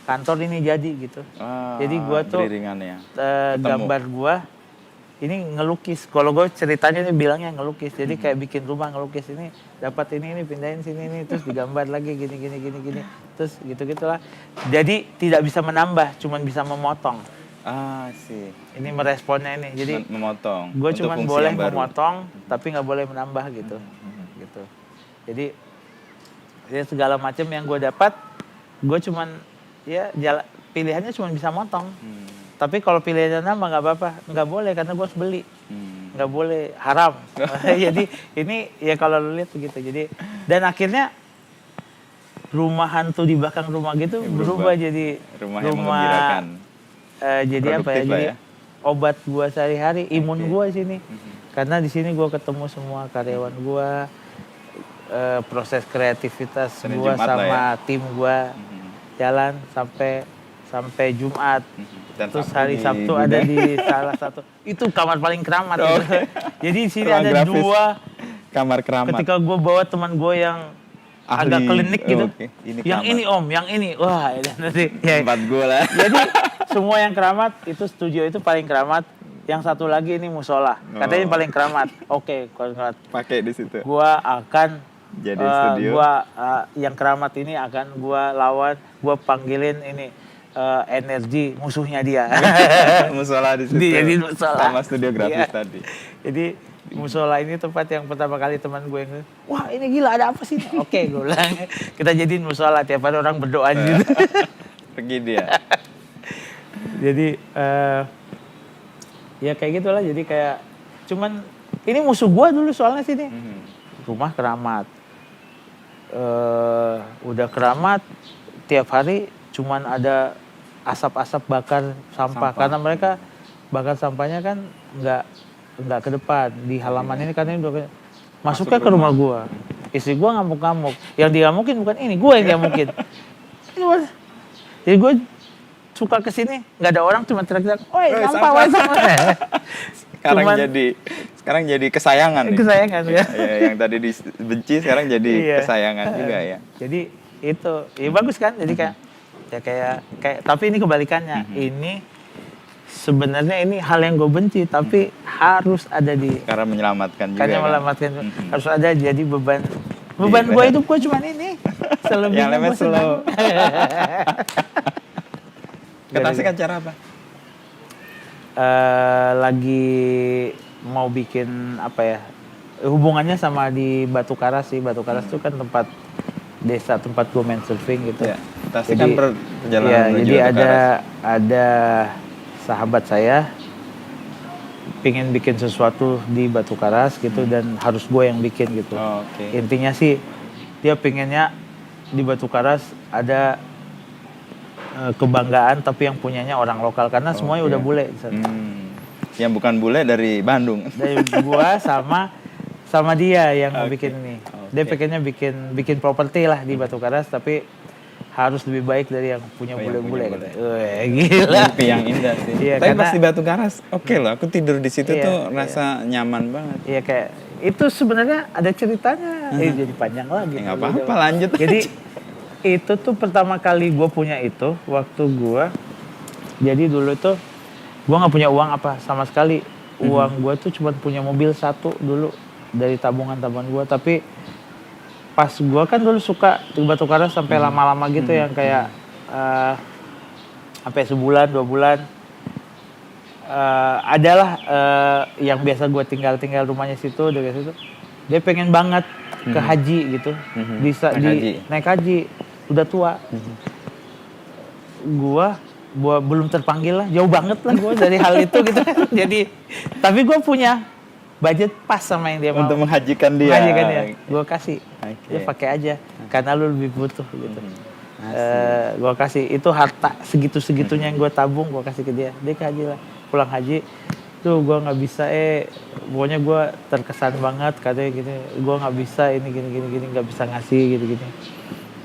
kantor ini jadi gitu. Jadi gua tuh beriringannya. gambar gua ini ngelukis. Kalau gue ceritanya nih bilangnya ngelukis. Jadi kayak bikin rumah ngelukis ini dapat ini pindahin sini ini terus digambar lagi gini. Terus gitu-gitulah. Jadi tidak bisa menambah, cuman bisa memotong. Sih. Ini meresponnya ini. Jadi memotong. gue cuman boleh memotong tapi nggak boleh menambah gitu. Gitu. Jadi ya segala macam yang gue dapat, gue cuman ya pilihannya cuman bisa motong. Tapi kalau pilihannya nambah nggak apa-apa, nggak boleh karena gue harus beli, nggak boleh, haram. Jadi ini ya kalau lu lihat begitu. Jadi dan akhirnya rumah hantu di belakang rumah gitu berubah jadi rumah jadi apa ya? Jadi obat gue sehari-hari, imun gue sini. Karena di sini gue ketemu semua karyawan gue, proses kreativitas gue sama tim gue jalan sampai Jumat. Dan terus hari Sabtu ada di salah satu itu kamar paling keramat gitu. Jadi di sini ada dua kamar keramat. Ketika gue bawa teman gue yang agak klinik gitu, yang ini om, yang ini, wah nanti ya. Tempat gue lah. Jadi semua yang keramat itu studio itu paling keramat. Yang satu lagi ini musola, katanya paling keramat. Oke, keramat. Pakai di situ. Gue akan jadi studio. Yang keramat ini akan gue lawan, gue panggilin ini. Energi musuhnya dia. Musola di situ. Jadi musola. Sama studio grafis tadi. Jadi musola ini tempat yang pertama kali teman gue yang, wah ini gila ada apa sih? Oke, gue bilang kita jadiin musola tiap hari orang berdoa gitu. Pergi dia. Jadi ya kayak gitulah. Jadi kayak cuman ini musuh gue dulu soalnya sini. Rumah keramat. Udah keramat tiap hari cuman ada asap-asap bakar sampah. Karena mereka bakar sampahnya kan nggak ke depan di halaman ini karena ini udah masuknya ke rumah gua. Istri gua ngamuk-ngamuk. Yang diamukin bukan ini, gua yang diamukin. Jadi gua suka kesini nggak ada orang cuma teriak-teriak, "Oi, sampah, woi sampah." Sekarang jadi kesayangan. Kesayangan ya. Yang tadi dibenci sekarang jadi kesayangan juga ya. Jadi itu, ya bagus kan? Jadi kayak tapi ini kebalikannya. Ini sebenarnya ini hal yang gue benci tapi harus ada di karena menyelamatkan juga. Karena menyelamatkan harus ada jadi beban gue hidup gue cuma ini. Selebihnya yang lainnya slow. Ke Tasik acara apa? Lagi mau bikin apa ya? Hubungannya sama di Batu Karas sih. Batu Karas itu kan tempat desa tempat gue main surfing gitu. Ya, Tasik kan perjalanan ya, menuju jadi Batu Karas. ada sahabat saya pingin bikin sesuatu di Batu Karas gitu dan harus gue yang bikin gitu. Intinya sih dia pinginnya di Batu Karas ada kebanggaan tapi yang punyanya orang lokal karena semuanya udah bule. Yang bukan bule dari Bandung. Dari gua sama dia yang mau bikin ini. Dia pengennya bikin properti lah di Batu Karas tapi harus lebih baik dari yang punya bule-bule katanya. Gila. Mimpi yang indah sih. Iya, tapi pas di Batu Karas, oke loh. Aku tidur di situ tuh rasa nyaman banget. Iya kayak itu sebenarnya ada ceritanya. Jadi panjang lagi. Nggak apa-apa, lanjut. Jadi itu tuh pertama kali gue punya itu waktu gue. Jadi dulu tuh gue nggak punya uang apa sama sekali. Uang gue tuh cuma punya mobil satu dulu dari tabungan-tabungan gue. Tapi pas gue kan dulu suka di Batu Karas sampai lama-lama gitu yang kayak sampai sebulan 2 bulan adalah yang biasa gue tinggal rumahnya situ dari situ dia pengen banget ke haji gitu naik haji udah tua gue belum terpanggil lah jauh banget lah gue dari hal itu gitu jadi tapi gue punya budget pas sama yang dia mau. Untuk menghajikan dia. Gue kasih. Dia pakai aja. Karena lu lebih butuh gitu. Gue kasih. Itu harta segitu-segitunya yang gue tabung. Gue kasih ke dia. Dia ke haji lah. Pulang haji. Tuh gue gak bisa. Pokoknya gue terkesan banget. Katanya gini. Gue gak bisa ini gini. Gak bisa ngasih gitu-gini.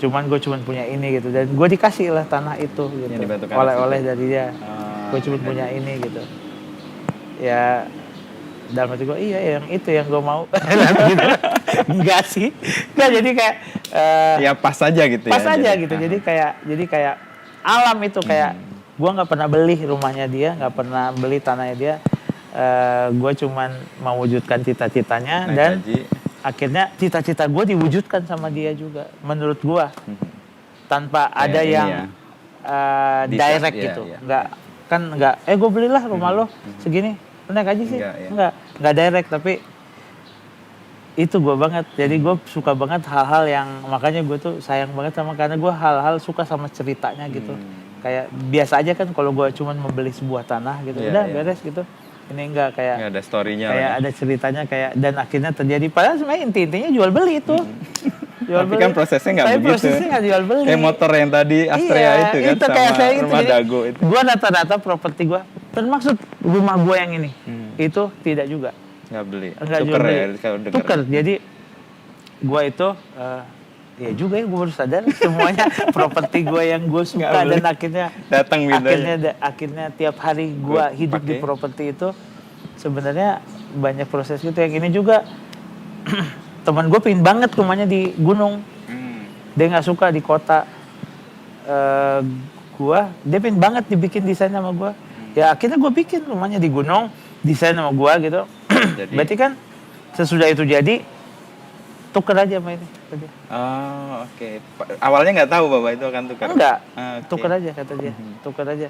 Cuman gue punya ini gitu. Dan gue dikasih lah tanah itu gitu. Oleh-oleh dari dia. Gue cuma punya ini gitu. Ya... dalam hati gue iya yang itu yang gue mau enggak sih enggak jadi kayak ya pas aja gitu pas aja gitu jadi kayak alam itu kayak gue nggak pernah beli rumahnya dia nggak pernah beli tanahnya dia gue cuman mewujudkan cita-citanya Naik dan haji. akhirnya cita-cita gue diwujudkan sama dia juga menurut gue, tanpa ada ini yang ya. direct Iya, gitu. iya. Nggak gue belilah rumah lo segini, lo naik haji sih, Enggak, ya. nggak direct, tapi itu gue banget. Jadi gue suka banget hal-hal yang, makanya gue tuh sayang banget sama, karena gue hal-hal suka sama ceritanya gitu. Kayak biasa aja kan kalau gue cuman membeli sebuah tanah gitu, Iya, udah iya. beres gitu. Ini enggak, kayak Nggak ada story-nya kayak lah ya. ada ceritanya, kayak, dan akhirnya terjadi. Padahal sebenarnya intinya jual beli itu. Jual Tapi kan prosesnya nggak begitu. prosesnya nggak jual beli. Kayak motor yang tadi Astrea itu kan, itu kayak sama saya itu. rumah Jadi, Dago itu. gua rata-rata properti gua, termasuk rumah gua yang ini, itu tidak juga. Nggak beli. Enggak Tuker jual beli. ya kalau denger. Tuker. Jadi gua itu ya juga ya, gue baru sadar semuanya properti gue yang gue suka Nggak beli. dan akhirnya Datang gitu akhirnya tiap hari gue Gua hidup di pakai. properti itu. Sebenarnya banyak proses gitu. Yang ini juga teman gue pengen banget rumahnya di gunung, dia nggak suka di kota. Dia pengen banget dibikin desain sama gue, ya akhirnya gue bikin rumahnya di gunung, desain sama gue gitu. Jadi- Berarti kan sesudah itu jadi tuker aja sama ini. Oh, oke. Awalnya nggak tahu Bapak itu akan tukar? Enggak, Ah, oke. tuker aja kata dia, tuker aja.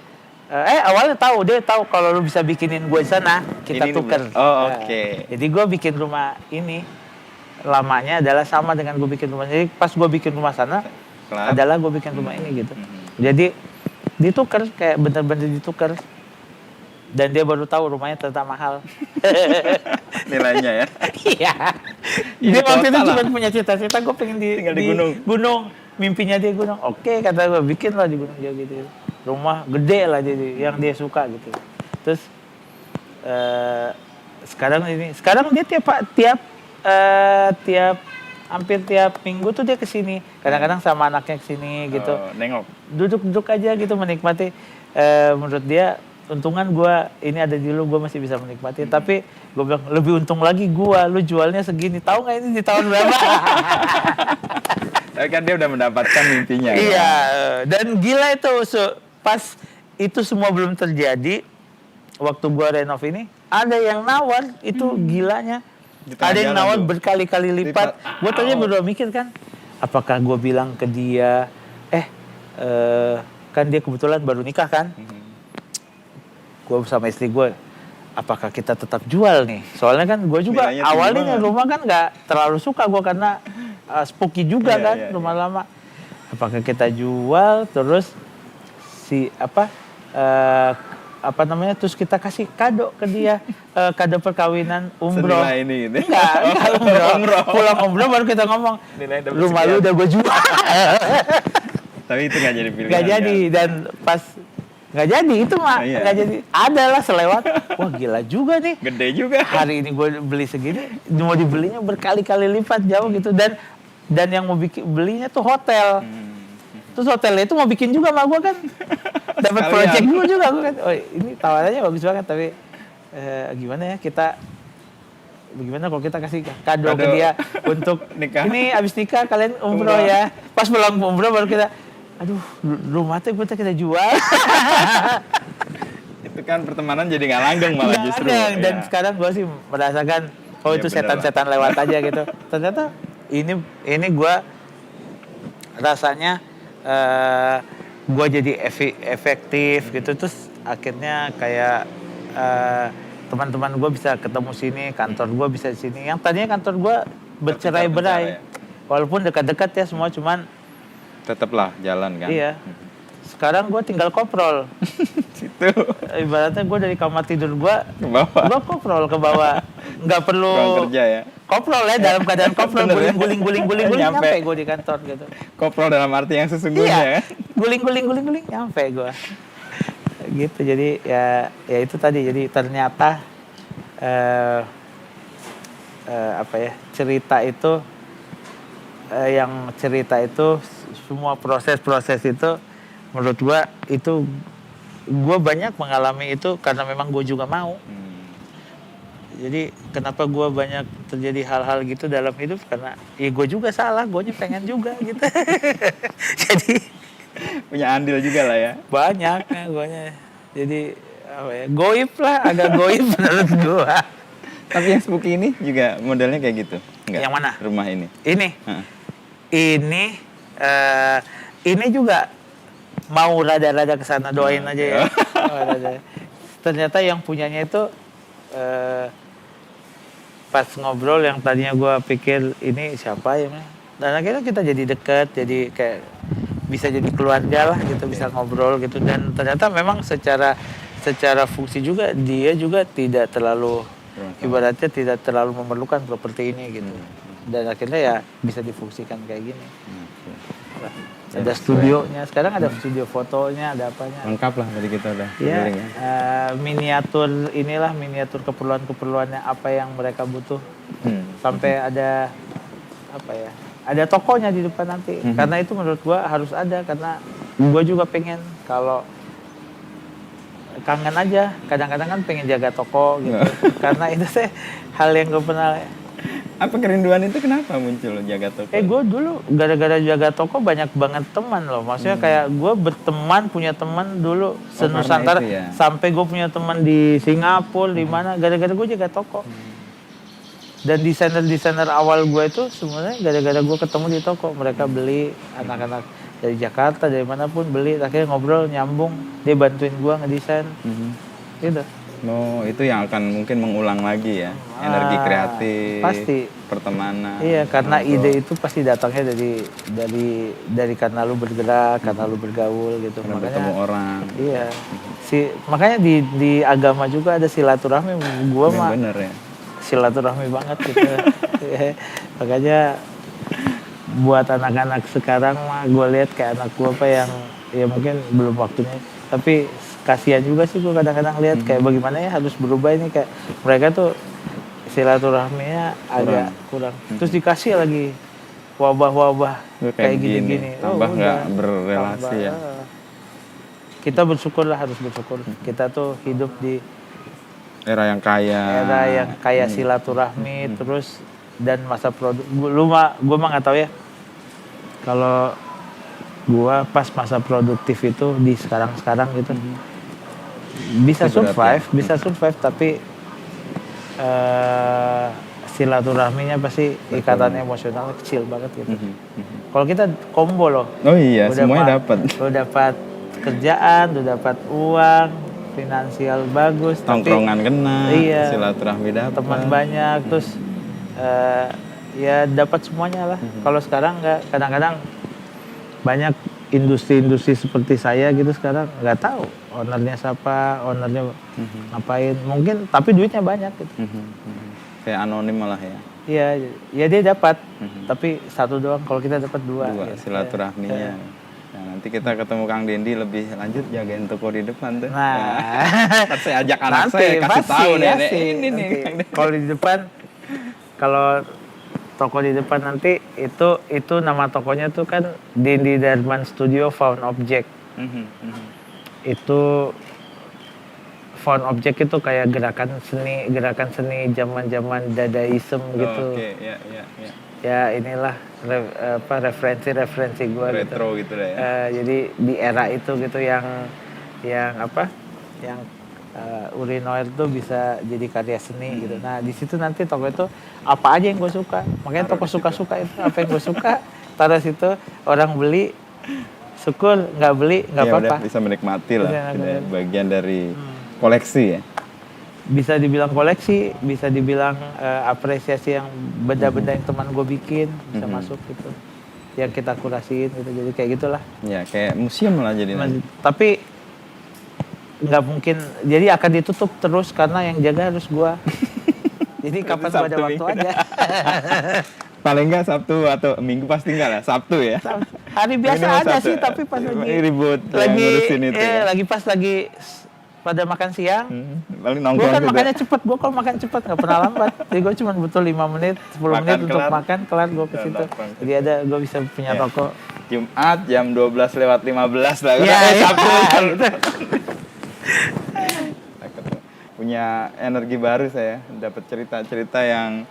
Awalnya tahu, dia tahu kalau lu bisa bikinin gue di sana, kita Ini tuker. oh, oke. Jadi gue bikin rumah ini, lamanya adalah sama dengan gue bikin rumah. Jadi pas gue bikin rumah sana, Kelar. adalah gue bikin rumah ini gitu. Jadi ditukar, kayak bener-bener ditukar. Dan dia baru tahu rumahnya ternyata mahal. Nilainya ya. Iya. Ini Dia waktu itu kota lah. cuma punya cita-cita, gue pengen Tinggal di gunung. gunung. Mimpinya dia gunung. Oke, kata gue, bikin lah di gunung jauh gitu. Rumah gede lah jadi yang dia suka gitu. Terus sekarang dia hampir tiap minggu tuh dia kesini. Kadang-kadang sama anaknya kesini gitu. Oh, nengok. Duduk-duduk aja gitu menikmati. Menurut dia, untungan gue ini ada di lu, gue masih bisa menikmati. Tapi gue bilang, lebih untung lagi gue, lu jualnya segini. Tahu nggak ini di tahun berapa? Tapi kan dia udah mendapatkan mimpinya. Iya, kan? dan gila itu pas itu semua belum terjadi, waktu gue renov ini, ada yang nawar, itu gilanya. Di tengah Ada yang jalan nawar tuh. berkali-kali lipat. Gue tadi berdua mikir kan, apakah gue bilang ke dia, kan dia kebetulan baru nikah kan, gue sama istri gue, apakah kita tetap jual nih? Soalnya kan gue juga Nilainya tinggi awalnya banget. rumah kan nggak terlalu suka gue karena spooky juga Iya, kan, iya, rumah lama. Apakah kita jual terus terus kita kasih kado ke dia, kado perkawinan umroh. Senilai ini gitu. Enggak umroh. Pulang umroh baru kita ngomong, Nilainya dapat rumah sekian. lu udah gue jual. Tapi itu nggak jadi pilihan. Nggak jadi, kan? dan pas nggak jadi itu mah Iya. nggak jadi. Adalah selewat, wah gila juga nih. Gede juga. Hari ini gue beli segini, mau dibelinya berkali-kali lipat jauh gitu, dan yang mau belinya tuh hotel. Terus hotelnya itu mau bikin juga sama gue kan, dapat Sekalian. project gue juga gue kan. Oh ini tawarannya bagus banget, tapi gimana ya bagaimana kalau kita kasih kado ke Kado. dia untuk Nikah. ini abis nikah kalian umroh ya. Pas pulang umroh baru kita, aduh rumah tuh kita jual. Itu kan pertemanan jadi nggak langgeng malah Nggak justru. ada. Dan ya. sekarang gue sih merasakan, oh Iya, itu bener setan-setan lewat aja gitu. Ternyata ini gue rasanya gue jadi efektif gitu. Terus akhirnya kayak teman-teman gue bisa ketemu sini, kantor gue bisa di sini. Yang tadinya kantor gue bercerai-berai, ya. walaupun dekat-dekat ya semua, cuman Tetaplah jalan kan. iya. Sekarang gue tinggal koprol. Situ Ibaratnya gue dari kamar tidur gue ke bawah. gue koprol ke bawah, nggak perlu Ruang kerja ya. koprol ya, dalam keadaan koprol, Bener ya? guling Nyampe. nyampe gue di kantor gitu. Koprol dalam arti yang sesungguhnya Iya, ya. guling nyampe gue gitu. Jadi ya itu tadi, jadi ternyata cerita itu semua proses itu menurut gue itu, gue banyak mengalami itu karena memang gue juga mau. Jadi kenapa gue banyak terjadi hal-hal gitu dalam hidup, karena ya gue juga salah, gue pengen juga gitu. Jadi Punya andil juga lah ya. banyak ya guanya. Jadi apa ya, goib lah, agak goib menurut gua. Tapi yang spooky ini juga modelnya kayak gitu? Enggak? Yang mana? Rumah ini? Ini, Heeh. ini, ini juga mau rada-rada ke sana, doain aja ya. Oh, rada. Ternyata yang punyanya itu pas ngobrol yang tadinya gue pikir ini siapa ya, dan akhirnya kita jadi dekat, jadi kayak bisa jadi keluarga lah gitu, bisa ngobrol gitu, dan ternyata memang secara fungsi juga dia juga tidak terlalu, ibaratnya tidak terlalu memerlukan properti ini gitu, dan akhirnya ya bisa difungsikan kayak gini. Ada studionya, sekarang ada studio fotonya, ada apanya. Lengkap lah tadi kita udah Ya, keliling ya. miniatur keperluannya apa yang mereka butuh. Sampai ada apa ya? Ada tokonya di depan nanti. Karena itu menurut gua harus ada, karena gua juga pengen, kalau kangen aja, kadang-kadang kan pengen jaga toko gitu. Karena itu sih hal yang gua pernah. Apa kerinduan itu kenapa muncul jaga toko? Gue dulu gara-gara jaga toko banyak banget teman loh. Maksudnya kayak gue berteman, punya teman dulu senusantara, ya? sampai gue punya teman di Singapura, di mana gara-gara gue jaga toko. Dan desainer awal gue itu sebenarnya gara-gara gue ketemu di toko. Mereka beli, anak-anak dari Jakarta, dari manapun beli, akhirnya ngobrol, nyambung, dia bantuin gue ngedesain. Gitu. Oh, itu yang akan mungkin mengulang lagi ya, energi kreatif, pasti, pertemanan. iya, karena ide itu pasti datangnya dari karena lu bergerak, karena lu bergaul gitu. Karena makanya bertemu orang. Iya, makanya di agama juga ada silaturahmi. Gua mah bener ya, silaturahmi banget gitu. Makanya buat anak-anak sekarang mah gue lihat kayak anak gue apa yang ya mungkin belum waktunya, tapi kasihan juga sih gue kadang-kadang lihat kayak bagaimana ya harus berubah ini, kayak mereka tuh silaturahminya agak kurang. Terus dikasih lagi wabah-wabah kayak gini-gini, tambah nggak berrelasi tambah, ya. Kita bersyukur lah, harus bersyukur. Kita tuh hidup di Era yang kaya. silaturahmi, terus dan masa produk. Gue mah nggak tahu ya. Kalau gue pas masa produktif itu di sekarang gitu, bisa survive, tapi silaturahminya pasti ikatan emosionalnya kecil banget gitu. Kalau kita combo loh. Oh iya, semuanya dapat. Lo dapat kerjaan, lo dapat uang, finansial bagus, tongkrongan kena, iya, silaturahmi dapat, teman banyak, terus ya dapat semuanya lah. Kalau sekarang nggak, kadang-kadang banyak industri-industri seperti saya gitu sekarang nggak tahu ownernya siapa, ownernya ngapain, mungkin tapi duitnya banyak gitu. Kayak anonim malah ya. Iya, ya dia dapat, tapi satu doang. Kalau kita dapat dua gitu. Silaturahminya. Nah, nanti kita ketemu Kang Dendi lebih lanjut jagain toko di depan tuh. Nah, saya ajak anak nanti, saya kasih tahu nih, ini nih. Kalau di depan, kalau toko di depan nanti itu nama tokonya tuh kan Dendi Darman Studio Found Object. Itu found object itu kayak gerakan seni zaman-zaman dadaism gitu. Oke, ya. Ya inilah referensi gue retro gitu lah ya. Jadi di era itu gitu yang urinoir tuh bisa jadi karya seni gitu. Nah di situ nanti toko itu apa aja yang gue suka, makanya toko suka-suka itu apa yang gue suka taruh situ, orang beli syukur, nggak beli nggak apa-apa. Udah bisa menikmati lah, bagian dari koleksi ya. Bisa dibilang koleksi, bisa dibilang apresiasi yang benda-benda yang teman gue bikin bisa masuk gitu, yang kita kurasiin gitu, jadi kayak gitulah. Ya kayak museum lah jadi. Tapi nggak mungkin, jadi akan ditutup terus karena yang jaga harus gue. Jadi kapan gue ada waktu aja. Paling nggak Sabtu atau Minggu pasti nggak lah, Sabtu ya. Hari biasa ada sih, tapi pas lagi ribut ngurusin itu ya. Lagi pada makan siang, paling nongkrong. Gue kan makannya cepet, gue kalau makan cepet nggak pernah lambat. Jadi gue cuma butuh 5 menit, 10 menit untuk makan, kelar gue ke situ. Jadi gue bisa punya toko. Jumat jam 12:15 lah. Iya, Sabtu. Punya energi baru saya, dapat cerita-cerita yang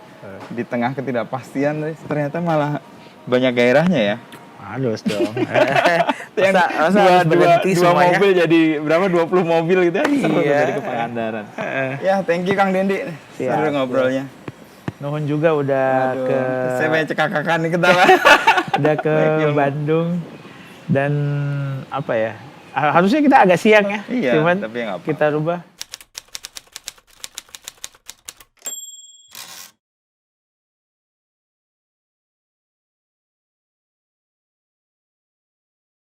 di tengah ketidakpastian ternyata malah banyak gairahnya ya. Harus dong. yang Masa harus berhenti dua semuanya? mobil jadi berapa 20 mobil gitu kan seru Iya. dari ke Pangandaran. Ya, thank you Kang Dendi. Siap, Seru ngobrolnya. Nuhun juga udah Aduh, ke saya banyak cekakakan nih ketawa. udah ke Baik, ilmu. Bandung dan apa ya? Harusnya kita agak siang ya. Iya, Cuman tapi nggak apa-apa. kita rubah.